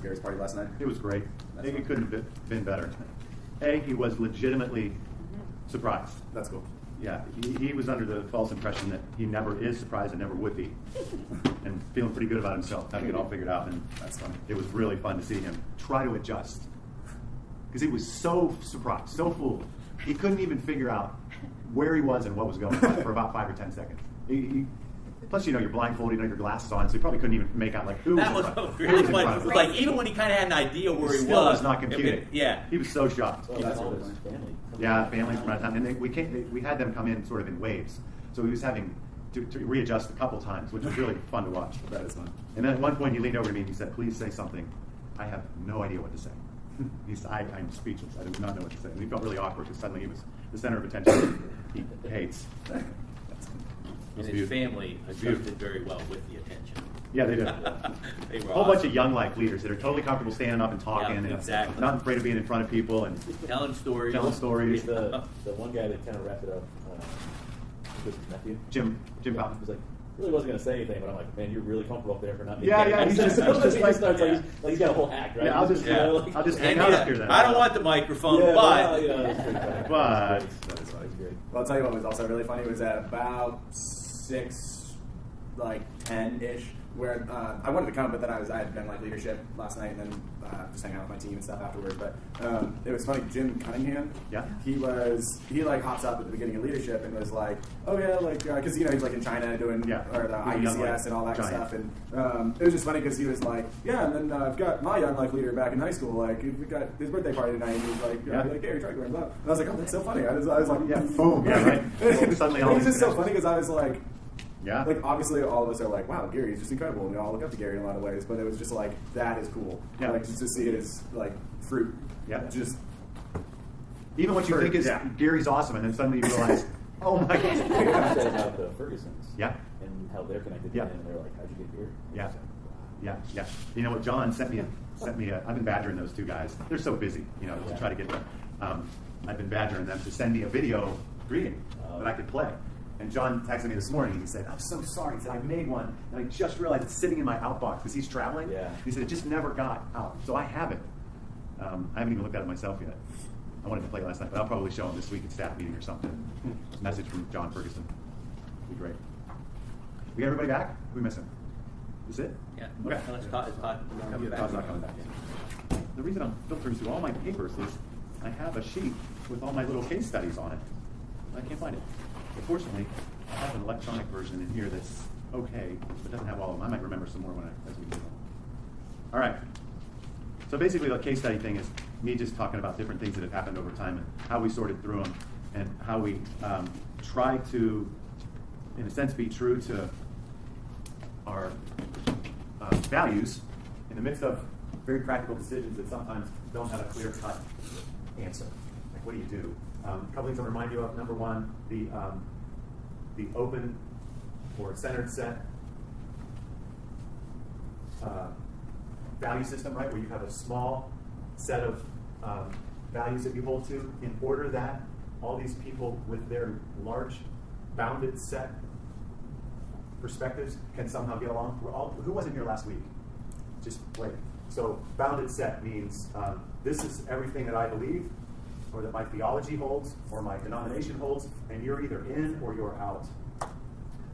was Gary's party last night? It was great. That's It fun. couldn't have been better. He was legitimately surprised. That's cool. Yeah, he was under the false impression that he never is surprised and never would be, and feeling pretty good about himself, having it all figured out. And That's fun. it was really fun to see him try to adjust, because he was so surprised, so fooled. He couldn't even figure out where he was and what was going on for about 5 or 10 seconds. Plus, you're blindfolded, your glasses on, so he probably couldn't even make out who That was was in front of him. really Who was in funny. front It of was him. like even when he kind of had an idea where he Still was, not computing. Yeah. He was so shocked. Oh, that's all his family. Yeah, families from out of town, and we had them come in sort of in waves. So he was having to readjust a couple times, which was really fun to watch. That is fun. And then at one point he leaned over to me and he said, "Please say something. I have no idea what to say." He said, "I'm speechless. I do not know what to say." And he felt really awkward because suddenly he was the center of attention. He hates. And his family adjusted very well with the attention. Yeah, they did. They were A whole bunch awesome. of young life leaders that are totally comfortable standing up and talking, Yeah, and exactly. not afraid of being in front of people and Telling stories. telling stories. The one guy that kind of wrapped it up, was his nephew. Jim He Fountain. was like, really wasn't going to say anything, but I'm like, man, you're really comfortable up there for not being Yeah, there. yeah, he's He just starts like- like he's got a whole act, right? Yeah, I'll just hang out up here then. I don't want the microphone, Yeah, but yeah, that's pretty funny. But- That is great. Well, I'll tell you what was also really funny was at about 10-ish, where I wanted to come, but then I had been like leadership last night, and then just hanging out with my team and stuff afterwards. But it was funny. Jim Cunningham, Yeah. he like hops up at the beginning of leadership and was like, oh yeah, like because he's like in China doing Yeah. or the He's a young IUCS life and all that giant. stuff, and it was just funny because he was like, yeah, and then I've got my young life leader back in high school, like we got his birthday party tonight, and he was like, Yeah. Gary, try to go and I was like, oh, that's so funny. I was like, Yeah, boom, yeah, right. Suddenly all it was these just so connections. funny because I was like. Yeah. Like, obviously, all of us are like, wow, Gary's just incredible, and we all look up to Gary in a lot of ways, but it was just like, that is cool. Yeah. Like, just to see it as, like, fruit. Yeah. Just, Even what you Fruit, think is yeah. Gary's awesome, and then suddenly you realize, oh my You God. said about the Fergusons. Yeah. And how they're connected Yeah. to him, and they're like, how'd you get here? Yeah. Yeah, yeah. You know what? John sent me. I've been badgering those two guys. They're so busy, to try to get them. I've been badgering them to send me a video greeting that I could play. And John texted me this morning and he said, "I'm so sorry." He said, "I made one and I just realized it's sitting in my outbox because he's traveling." Yeah. He said, "It just never got out." So I have it. I haven't even looked at it myself yet. I wanted to play it last night, but I'll probably show him this week at staff meeting or something. Message from John Ferguson. Be great. We got everybody back? Who we missing? Is it? yeah. Okay. Let's talk. Yeah, Todd's not coming back. The reason I'm filtering through all my papers is I have a sheet with all my little case studies on it. I can't find it. But fortunately, I have an electronic version in here that's okay, but doesn't have all of them. I might remember some more as we go. All right. So basically, the case study thing is me just talking about different things that have happened over time and how we sorted through them and how we try to, in a sense, be true to our values in the midst of very practical decisions that sometimes don't have a clear-cut answer. Like, what do you do? A couple things I'll remind you of. Number one, the open or centered set value system, right, where you have a small set of values that you hold to in order that all these people with their large bounded set perspectives can somehow get along. Who wasn't here last week? Just wait. So bounded set means this is everything that I believe, or that my theology holds, or my denomination holds, and you're either in or you're out.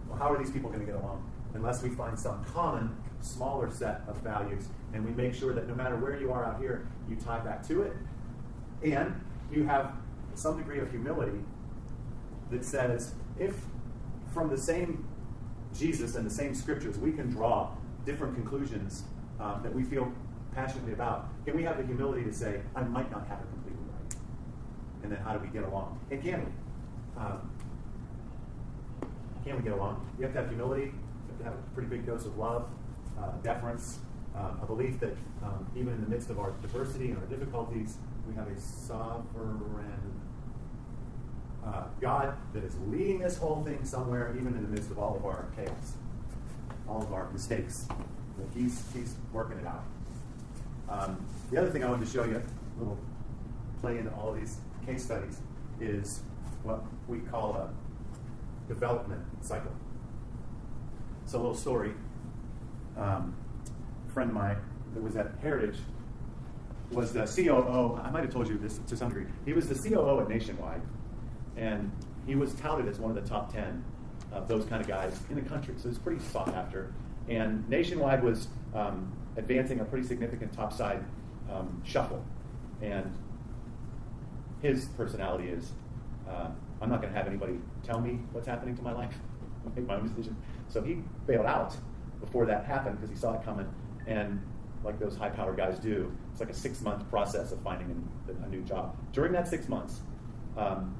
Well, how are these people going to get along? Unless we find some common, smaller set of values, and we make sure that no matter where you are out here, you tie back to it, and you have some degree of humility that says, if from the same Jesus and the same scriptures we can draw different conclusions that we feel passionately about, can we have the humility to say, I might not have it completely right? And then how do we get along? And can we? Can we get along? You have to have humility. You have to have a pretty big dose of love, deference, a belief that even in the midst of our diversity and our difficulties, we have a sovereign God that is leading this whole thing somewhere, even in the midst of all of our chaos, all of our mistakes. He's working it out. The other thing I wanted to show you, a little play into all of these case studies, is what we call a development cycle. So a little story. A friend of mine that was at Heritage was the COO. I might have told you this to some degree. He was the COO at Nationwide, and he was touted as one of the top 10 of those kind of guys in the country. So it's pretty sought after. And Nationwide was advancing a pretty significant topside shuffle. And his personality is, I'm not going to have anybody tell me what's happening to my life. I'll make my own decision. So he bailed out before that happened because he saw it coming. And like those high-powered guys do, it's like a 6-month process of finding a new job. During that 6 months,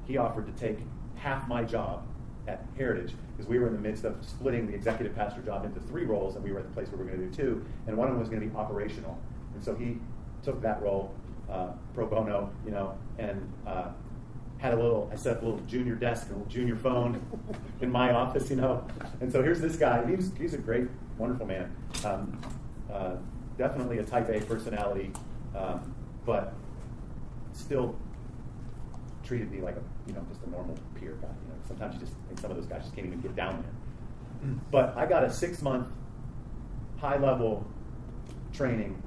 he offered to take half my job at Heritage, because we were in the midst of splitting the executive pastor job into 3 roles, and we were at the place where we were going to do 2, and one of them was going to be operational. And so he took that role pro bono, and had I set up a little junior desk, a little junior phone in my office, And so here's this guy. He's a great, wonderful man. Definitely a type A personality, but still treated me like just a normal peer guy. Sometimes you just think some of those guys just can't even get down there. But I got a 6-month high-level training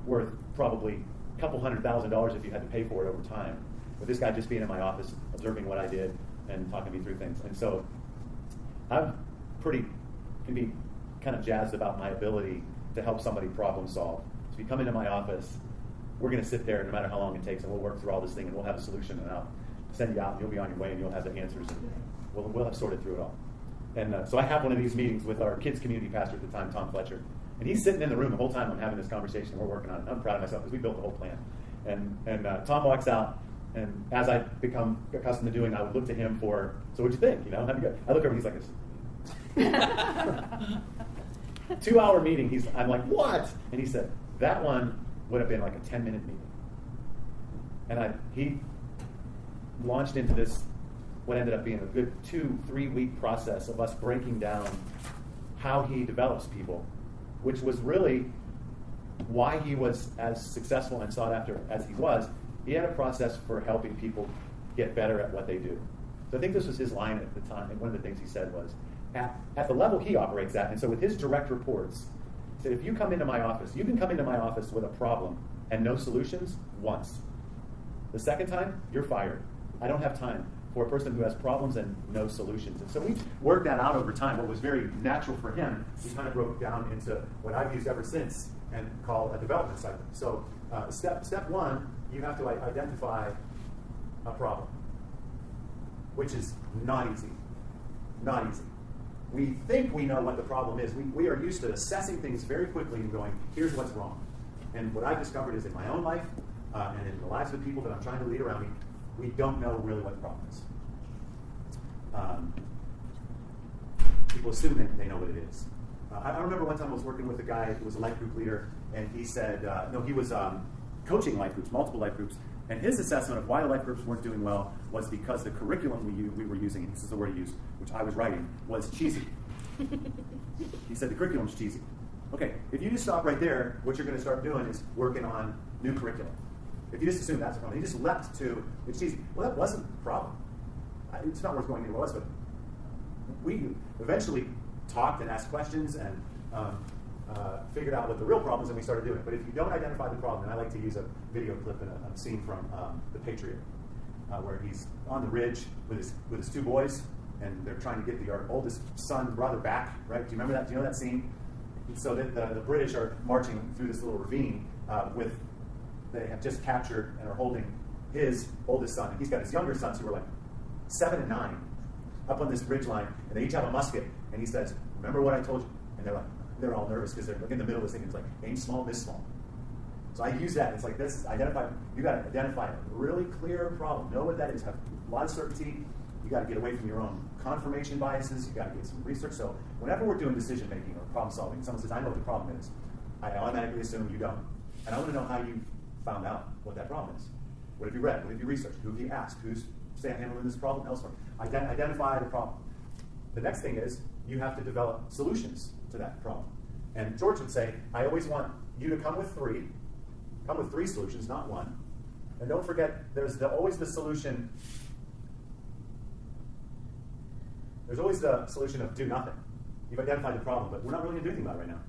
worth probably a couple $100,000 if you had to pay for it over time. With this guy just being in my office, observing what I did and talking me through things. And so I'm can be kind of jazzed about my ability to help somebody problem solve. So if you come into my office, we're going to sit there no matter how long it takes, and we'll work through all this thing, and we'll have a solution, and I'll send you out, and you'll be on your way, and you'll have the answers, and we'll have sorted through it all. And so I have one of these meetings with our kids community pastor at the time, Tom Fletcher, and he's sitting in the room the whole time I'm having this conversation, and we're working on it. I'm proud of myself because we built the whole plan. And Tom walks out, and as I become accustomed to doing, I would look to him for, so what'd you think? I look over, and he's like this. 2-hour meeting, I'm like, what? And he said, that one would have been like a 10-minute meeting. And he launched into this, what ended up being a good 2-3 week process of us breaking down how he develops people, which was really why he was as successful and sought after as he was. He had a process for helping people get better at what they do. So I think this was his line at the time, and one of the things he said was, at the level he operates at, and so with his direct reports, he said, if you come into my office, you can come into my office with a problem and no solutions once. The second time, you're fired. I don't have time for a person who has problems and no solutions. And so we worked that out over time. What was very natural for him, he kind of broke down into what I've used ever since and call a development cycle. So step 1, you have to identify a problem, which is not easy. Not easy. We think we know what the problem is. We are used to assessing things very quickly and going, here's what's wrong. And what I've discovered is in my own life and in the lives of the people that I'm trying to lead around me, we don't know really what the problem is. People assume they know what it is. I remember one time I was working with a guy who was a life group leader, and he said, he was coaching life groups, multiple life groups, and his assessment of why the life groups weren't doing well was because the curriculum we were using, and this is the word he used, which I was writing, was cheesy. He said the curriculum's cheesy. Okay, if you just stop right there, what you're going to start doing is working on new curriculum. If you just assume that's the problem, he just leapt to, it's cheesy. Well, that wasn't the problem. It's not worth going anywhere else, but we eventually talked and asked questions and figured out what the real problem is, and we started doing it. But if you don't identify the problem, and I like to use a video clip and a scene from The Patriot, where he's on the ridge with his 2 boys, and they're trying to get our oldest son, brother, back, right? Do you remember that? Do you know that scene? So the British are marching through this little ravine they have just captured and are holding his oldest son. And he's got his younger sons who are like 7 and 9 up on this ridge line, and they each have a musket. And he says, remember what I told you? And they're all nervous because they're in the middle of this thing. It's like, aim small, miss small. So I use that. It's like, this is identify. You got to identify a really clear problem. Know what that is. Have a lot of certainty. You got to get away from your own confirmation biases. You got to get some research. So whenever we're doing decision making or problem solving, someone says, I know what the problem is. I automatically assume you don't. And I want to know how you found out what that problem is. What have you read? What have you researched? Who have you asked? Who's handling this problem elsewhere? Identify the problem. The next thing is you have to develop solutions to that problem. And George would say, I always want you to come with 3. Come with 3 solutions, not 1. And don't forget, there's always the solution. There's always the solution of do nothing. You've identified the problem, but we're not really going to do anything about it right now.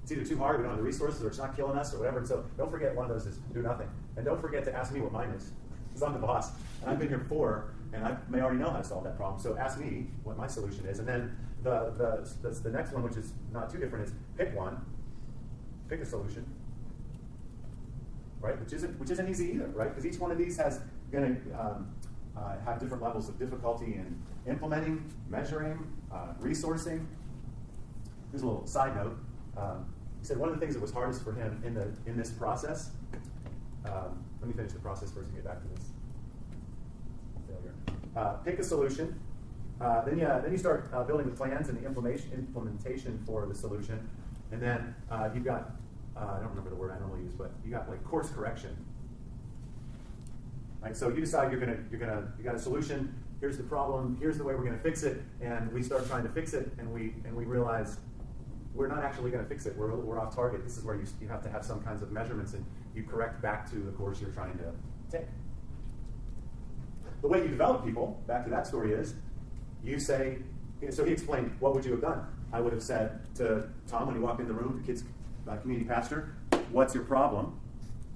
it's either too hard, we don't have the resources, or it's not killing us, or whatever. And so don't forget one of those is do nothing. And don't forget to ask me what mine is, because I'm the boss. And I've been here before, and I may already know how to solve that problem. So ask me what my solution is. And then the next one, which is not too different, is pick one. Pick a solution. Right? Which isn't easy either, right? Because each one of these has going to have different levels of difficulty in implementing, measuring, resourcing. Here's a little side note. He said one of the things that was hardest for him in this process. Let me finish the process first and get back to this failure. Pick a solution. Then you start building the plans and the implementation for the solution, and then you've got I don't remember the word I normally use, but you got like course correction. Right? So you decide you got a solution. Here's the problem. Here's the way we're going to fix it, and we start trying to fix it, and we realize we're not actually going to fix it. We're off target. This is where you have to have some kinds of measurements, and you correct back to the course you're trying to take. The way you develop people, back to that story, is you say. So he explained, what would you have done? I would have said to Tom when he walked in the room, the kids' community pastor, what's your problem?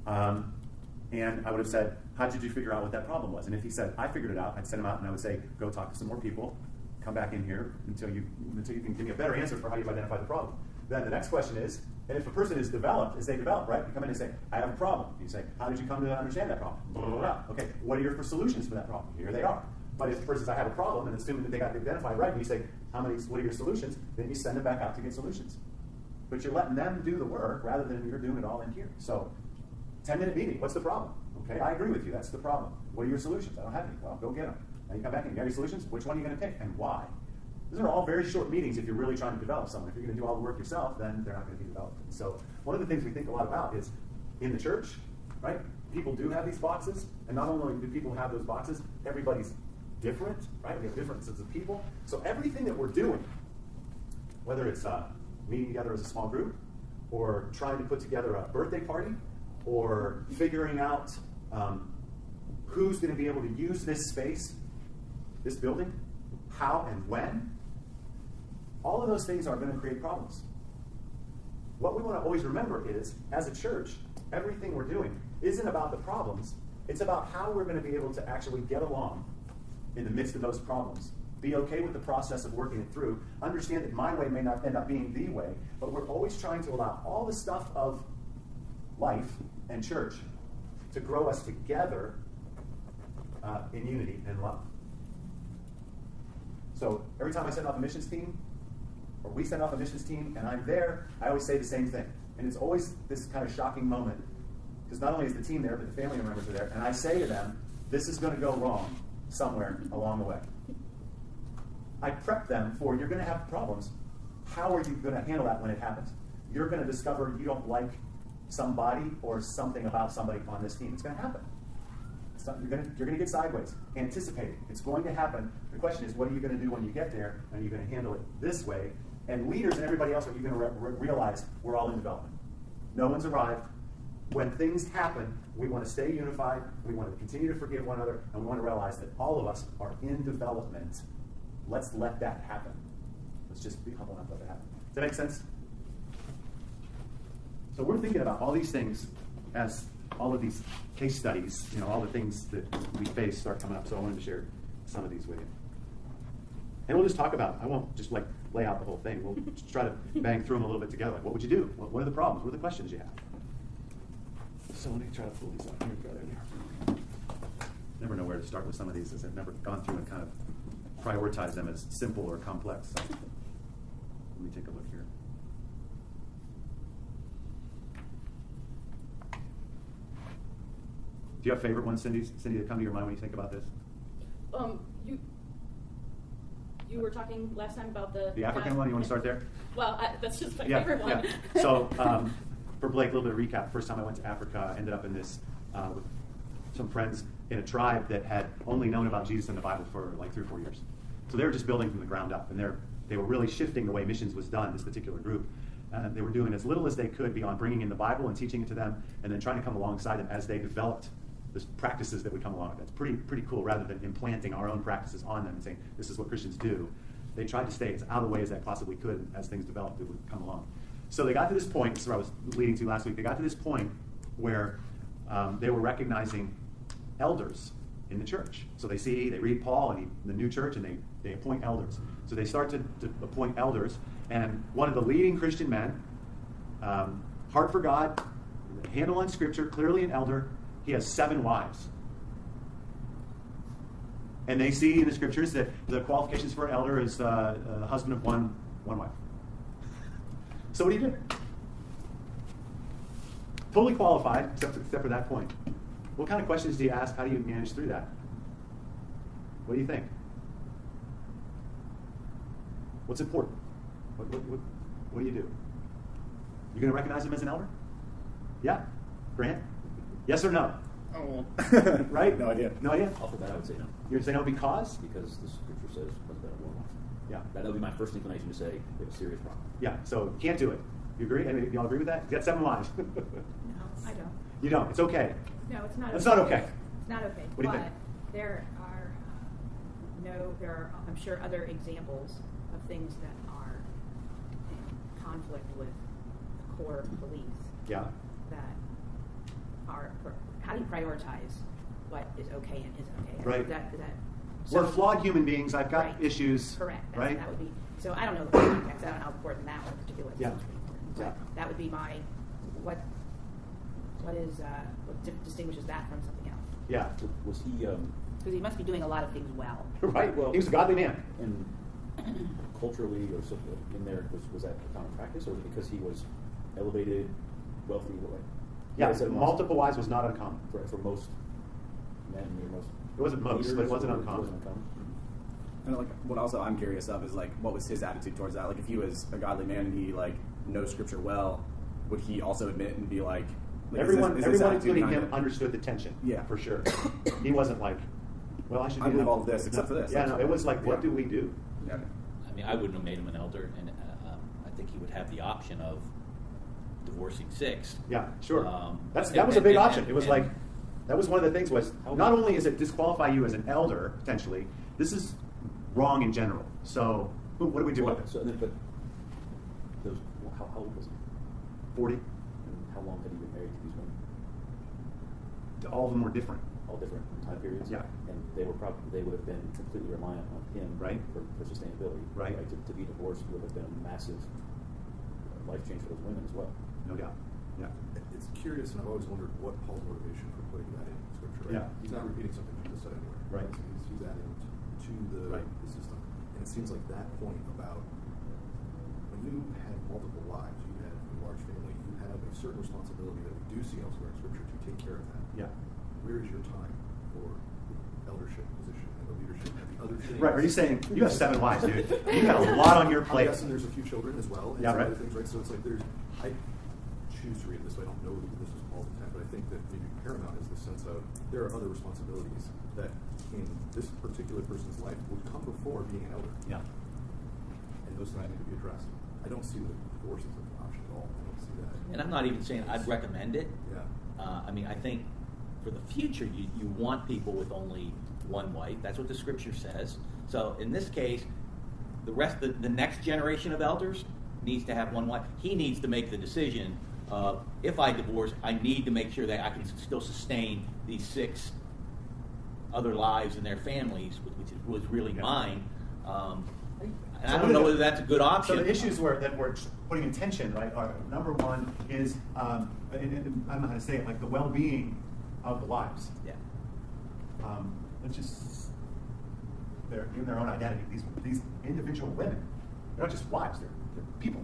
And I would have said, how did you figure out what that problem was? And if he said, I figured it out, I'd send him out and I would say, go talk to some more people, come back in here until you can give me a better answer for how you've identified the problem. Then the next question is, and if a person is developed, as they develop, right? You come in and say, I have a problem. You say, how did you come to understand that problem? Blah, blah, blah. Okay, what are your solutions for that problem? Here they are. But if the person says, I have a problem, and assuming that they got identified right, and you say, what are your solutions? Then you send them back out to get solutions. But you're letting them do the work rather than you're doing it all in here. So, 10-minute meeting. What's the problem? Okay, I agree with you. That's the problem. What are your solutions? I don't have any. Well, go get them. Now you come back and you got your solutions. Which one are you going to pick and why? These are all very short meetings if you're really trying to develop someone. If you're going to do all the work yourself, then they're not going to be developed. So one of the things we think a lot about is in the church, right? People do have these boxes, and not only do people have those boxes, everybody's different, right? We have differences of people. So everything that we're doing, whether it's meeting together as a small group, or trying to put together a birthday party, or figuring out who's going to be able to use this space, this building, how and when, all of those things are going to create problems. What we want to always remember is, as a church, everything we're doing isn't about the problems, it's about how we're going to be able to actually get along in the midst of those problems. Be okay with the process of working it through. Understand that my way may not end up being the way, but we're always trying to allow all the stuff of life and church to grow us together in unity and love. So every time I send off a missions team, or we send off a missions team, and I'm there, I always say the same thing. And it's always this kind of shocking moment, because not only is the team there, but the family members are there, and I say to them, this is going to go wrong somewhere along the way. I prep them for, you're going to have problems. How are you going to handle that when it happens? You're going to discover you don't like somebody or something about somebody on this team. It's going to happen. You're going to get sideways. Anticipate it. It's going to happen. The question is, what are you going to do when you get there? And are you going to handle it this way? And leaders and everybody else, are you going to realize we're all in development? No one's arrived. When things happen, we want to stay unified. We want to continue to forgive one another. And we want to realize that all of us are in development. Let's let that happen. Let's just be humble enough to let that happen. Does that make sense? So we're thinking about all these things as all of these case studies, all the things that we face start coming up. So I wanted to share some of these with you. And we'll just talk about, I won't just lay out the whole thing. We'll just try to bang through them a little bit together. Like, what would you do? What are the problems? What are the questions you have? So let me try to pull these up. Here we go. There. Never know where to start with some of these, as I've never gone through and kind of prioritize them as simple or complex. So let me take a look here. Do you have favorite ones, Cindy, that come to your mind when you think about this? You were talking last time about the African one. You want to start there? Well, that's just my favorite one. Yeah. So for Blake, a little bit of recap. First time I went to Africa, I ended up in this with some friends in a tribe that had only known about Jesus and the Bible for like 3 or 4 years. So they were just building from the ground up, and they were really shifting the way missions was done. This particular group. They were doing as little as they could beyond bringing in the Bible and teaching it to them, and then trying to come alongside them as they developed the practices that would come along with it. It's pretty cool. Rather than implanting our own practices on them and saying, this is what Christians do, they tried to stay as out of the way as they possibly could as things developed, it would come along. So they got to this point, this is where I was leading to last week, they got to this point where they were recognizing elders in the church. So they read Paul and the new church, and they appoint elders. So they start to appoint elders, and one of the leading Christian men, heart for God, handle on Scripture, clearly an elder, he has 7 wives. And they see in the Scriptures that the qualifications for an elder is a husband of one wife. So what do you do? Totally qualified, except for that point. What kind of questions do you ask? How do you manage through that? What do you think? What's important? What do you do? You going to recognize him as an elder? Yeah? Grant? Yes or no? Oh. Right? No idea. No idea? Off of that, I would say no. You're going to say no because? Because the scripture says husband of one wife. Yeah. That would be my first inclination to say we have a serious problem. Yeah, so can't do it. You agree? And you all agree with that? You got 7 wives. No, I don't. You don't. It's okay. No, it's not. It's not okay. It's not okay. What do you but think? there are I'm sure other examples of things that are in conflict with the core beliefs. Yeah. That are how do you prioritize what is okay and isn't okay? Right. Is that We're flawed human beings. I've got Right. issues. Correct. Right? That would be. So I don't know the context. I don't know how important that one particularly Yeah. is. But Yeah. that would be my what distinguishes that from something else. Yeah. Was he, Because he must be doing a lot of things well. Right. Well- He was a godly man. and culturally or so in there, was that a common practice, or was it because he was elevated, wealthy? Yeah, I said multiple wives was not uncommon. for most men, most. It wasn't most, leaders, but it wasn't or uncommon. It wasn't uncommon. And like, what also I'm curious of is like, what was his attitude towards that? Like, if he was a godly man and he like knows Scripture well, would he also admit and be like Everyone, is this everyone attitude including behind him, it? understood the tension. Yeah. For sure. He wasn't like, well, I should I do believe that. all of this except for this. Yeah, no, it was like, what Yeah. do we do? Yeah. I mean, I wouldn't have made him an elder, and I think he would have the option of divorcing 6. Yeah, sure. That was and- a big and- option. It was and- like, that was one of the things was, not only is it disqualify you as an elder, potentially, this is wrong in general. So, what do we do Well, with it? so, but those, how old was he? 40? And how long had he been married to these women? All of them were different. All different time periods. Yeah. And they would have been completely reliant on him, Right. for sustainability. Right. To be divorced would have been a massive life change for those women as well. No doubt. Yeah. It's curious, and I've always wondered what Paul's motivation for putting that in Scripture. Right? Yeah. He's not repeating something Jesus said anywhere. Right. So he's adding to the, Right. the system. And it seems like that point about when you have multiple lives, you have a large family, you have a certain responsibility that we do see elsewhere in Scripture to take care of that. Yeah. Where is your time for eldership position and the leadership and the other things? Right, are you saying, you have 7 wives, dude. You got a lot on your plate. Yes, and there's a few children as well, and Yeah, some right. other things, right? So it's like I choose to read it this way. I don't know that this is Paul's intent, but I think that maybe paramount is the sense of there are other responsibilities that in this particular person's life would come before being an elder, Yeah. and those things need to be addressed. I don't see that divorce is an option at all. I don't see that. And I'm not even saying I'd recommend it. Yeah. I mean, I think for the future, you want people with only one wife. That's what the Scripture says. So in this case, the next generation of elders needs to have one wife. He needs to make the decision. If I divorce, I need to make sure that I can still sustain these 6 other lives and their families, which was really mine. And I don't know whether that's a good option. So the issues that we're putting in tension, right, are number one is, and I don't know how to say it, like the well-being of the wives. Yeah. It's just, they're in their own identity. These individual women, they're not just wives, they're people.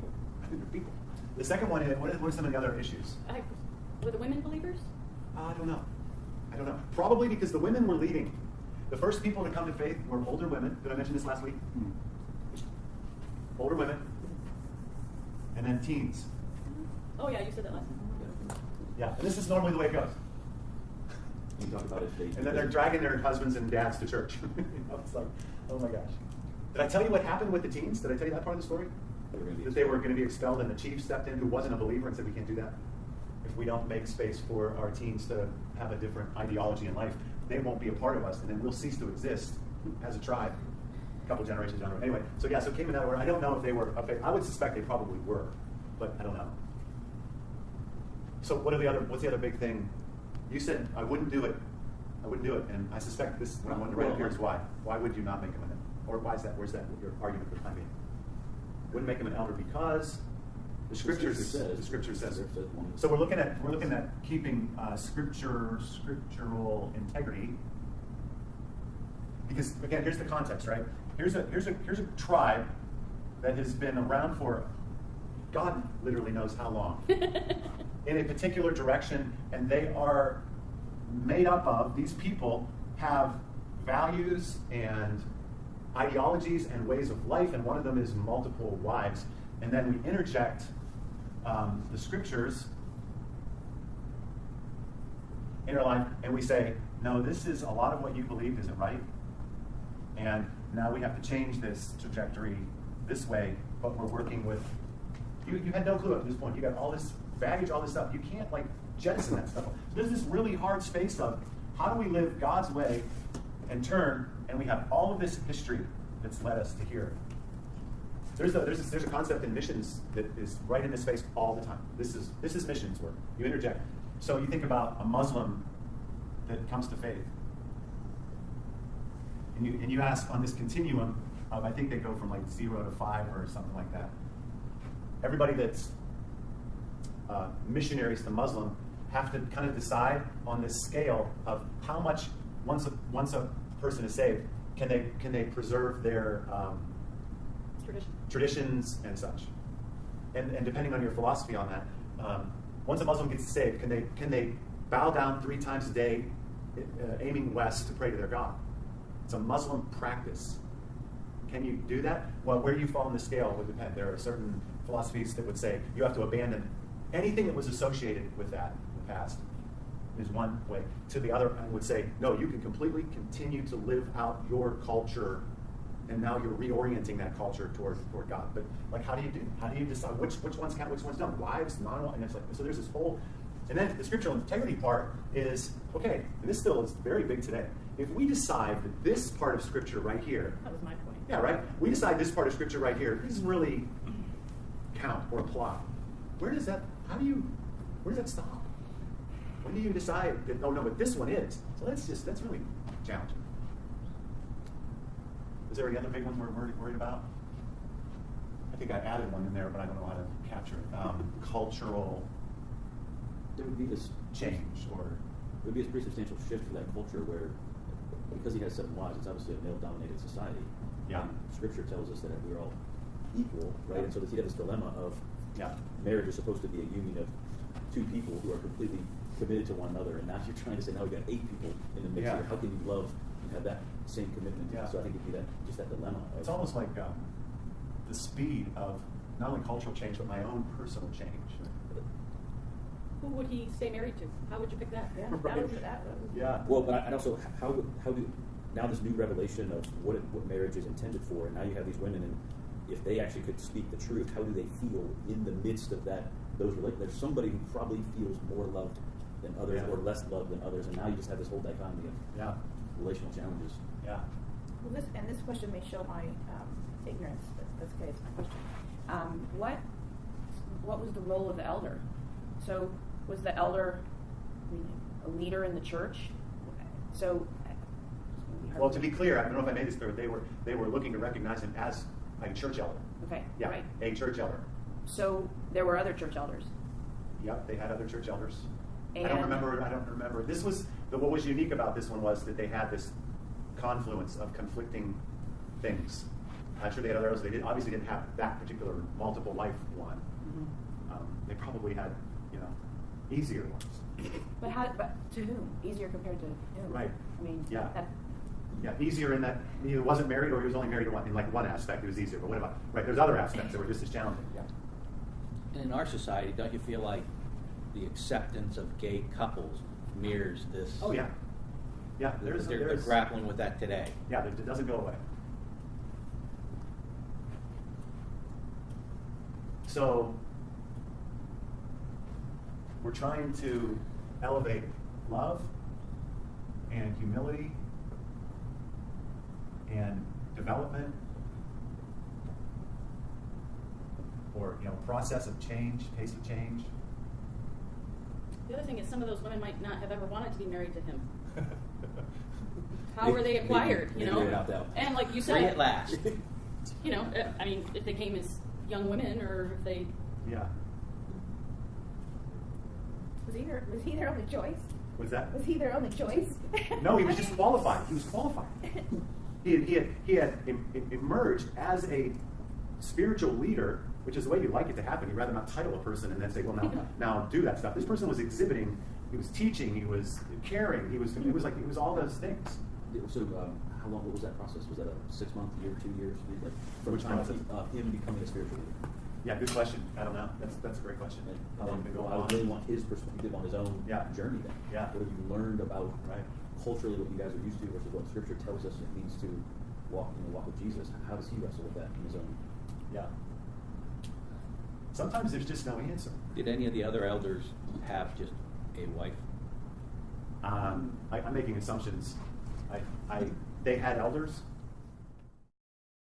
They're people. The second one is, what are some of the other issues? Were the women believers? I don't know. Probably because the women were leading. The first people to come to faith were older women. Did I mention this last week? Older women. And then teens. Oh yeah, you said that last time. Yeah, and this is normally the way it goes. You talk about if they. And then they're dragging their husbands and dads to church. It's like, oh my gosh. Did I tell you what happened with the teens? Did I tell you that part of the story? That they were going to be expelled, and the chief stepped in, who wasn't a believer, and said, we can't do that. If we don't make space for our teens to have a different ideology in life, they won't be a part of us, and then we'll cease to exist as a tribe a couple generations down the road. Anyway, so it came in that order. I don't know if they were, I would suspect they probably were. but I don't know. So what's the other big thing? You said I wouldn't do it. I wouldn't do it, and I suspect this what I'm going to write up here is why. Why would you not make him or why is that? Where's that your argument for the time being? Wouldn't make him an elder because the scripture says. So we're looking at keeping scriptural integrity. Because again, here's the context, right? Here's a tribe that has been around for God literally knows how long in a particular direction, and they are made up of, these people have values and ideologies and ways of life, and one of them is multiple wives. And then we interject the scriptures in our life, and we say, no, this is a lot of what you believed isn't right, and now we have to change this trajectory this way, but we're working with, you had no clue at this point. You got all this baggage, all this stuff. You can't jettison that stuff. There's this really hard space of how do we live God's way and turn, and we have all of this history that's led us to here. There's a concept in missions that is right in this space all the time. This is missions work. You interject. So you think about a Muslim that comes to faith, and you ask on this continuum of, I think they go from 0 to 5 or something like that. Everybody that's missionaries to Muslim have to kind of decide on this scale of how much once a person is saved, can they preserve their traditions and such, and depending on your philosophy on that, once a Muslim gets saved, can they bow down 3 times a day, aiming west to pray to their God? It's a Muslim practice. Can you do that? Well, where you fall on the scale would depend. There are certain philosophies that would say you have to abandon anything that was associated with that in the past. Is one way. To the other, I would say, no, you can completely continue to live out your culture, and now you're reorienting that culture toward God. But how do you decide which ones count, which ones don't? Wives, non-wives, and it's so there's this whole, and then the scriptural integrity part is okay, and this still is very big today. If we decide that this part of scripture right here, That was my point. yeah, right, we decide this part of scripture right here doesn't really count or apply. Where does that stop? When do you decide that, oh no, but this one is? So that's really challenging. Is there any other big ones we're worried about? I think I added one in there, but I don't know how to capture it. Cultural There would be this change, or there would be a pretty substantial shift for that culture where, because he has 7 wives, it's obviously a male-dominated society. Yeah. And Scripture tells us that we're all equal, right? And so he'd have this dilemma of yeah, marriage is supposed to be a union of 2 people who are completely committed to one another, and now you're trying to say, now we've got 8 people in the mix Yeah. here. How can you love and have that same commitment? Yeah. So I think it'd be that dilemma. it's almost like the speed of not only cultural change but my own personal change. Who would he stay married to? How would you pick that? Yeah, Right. that was Yeah. Well, but and also how do now this new revelation of what marriage is intended for, and now you have these women, and if they actually could speak the truth, how do they feel in the midst of those relationships? There's somebody who probably feels more loved than others, Yeah. or less loved than others, and now you just have this whole dichotomy of Yeah. relational challenges. Yeah. Well, this question may show my ignorance, but that's okay. It's my question. What was the role of the elder? So, was the elder a leader in the church? So, Well, to be clear, I don't know if I made this clear, but they were looking to recognize him as a church elder. okay, Yeah, right. a church elder. So there were other church elders. Yep, they had other church elders. I And- don't remember. This was what was unique about this one was that they had this confluence of conflicting things. I'm sure they had others. They obviously didn't have that particular multiple life one. They probably had, easier ones. But to whom? Easier compared to whom? Right. I mean, Yeah. that, Yeah, easier in that he either wasn't married or he was only married to one. In one aspect, it was easier. But what about there's other aspects that were just as challenging. Yeah. And in our society, don't you feel like the acceptance of gay couples mirrors this? Oh yeah. Yeah. They're grappling with that today. Yeah, it doesn't go away. So we're trying to elevate love and humility and development, or or process of change, pace of change. The other thing is some of those women might not have ever wanted to be married to him. How were they acquired? Maybe they opt out. And like you Free said, at last. I mean, if they came as young women or if they. Yeah. Was he their only choice? Was that? Was he their only choice? No, he was just qualified. He was qualified. He had emerged as a spiritual leader, which is the way you like it to happen. You'd rather not title a person and then say, well, now do that stuff. This person was exhibiting, he was teaching, he was caring, he was all those things. So, how long? What was that process? Was that a 6-month, year, 2 years? Like, from Which the time process? of him becoming a spiritual leader. Yeah, good question. I don't know. That's a great question. How long did it go I on? really want his perspective on his own journey then. Yeah. What have you learned about culturally what you guys are used to versus what Scripture tells us it means to walk with Jesus? How does he wrestle with that in his own? Yeah. Sometimes there's just no answer. Did any of the other elders have just a wife? I'm making assumptions. They had elders,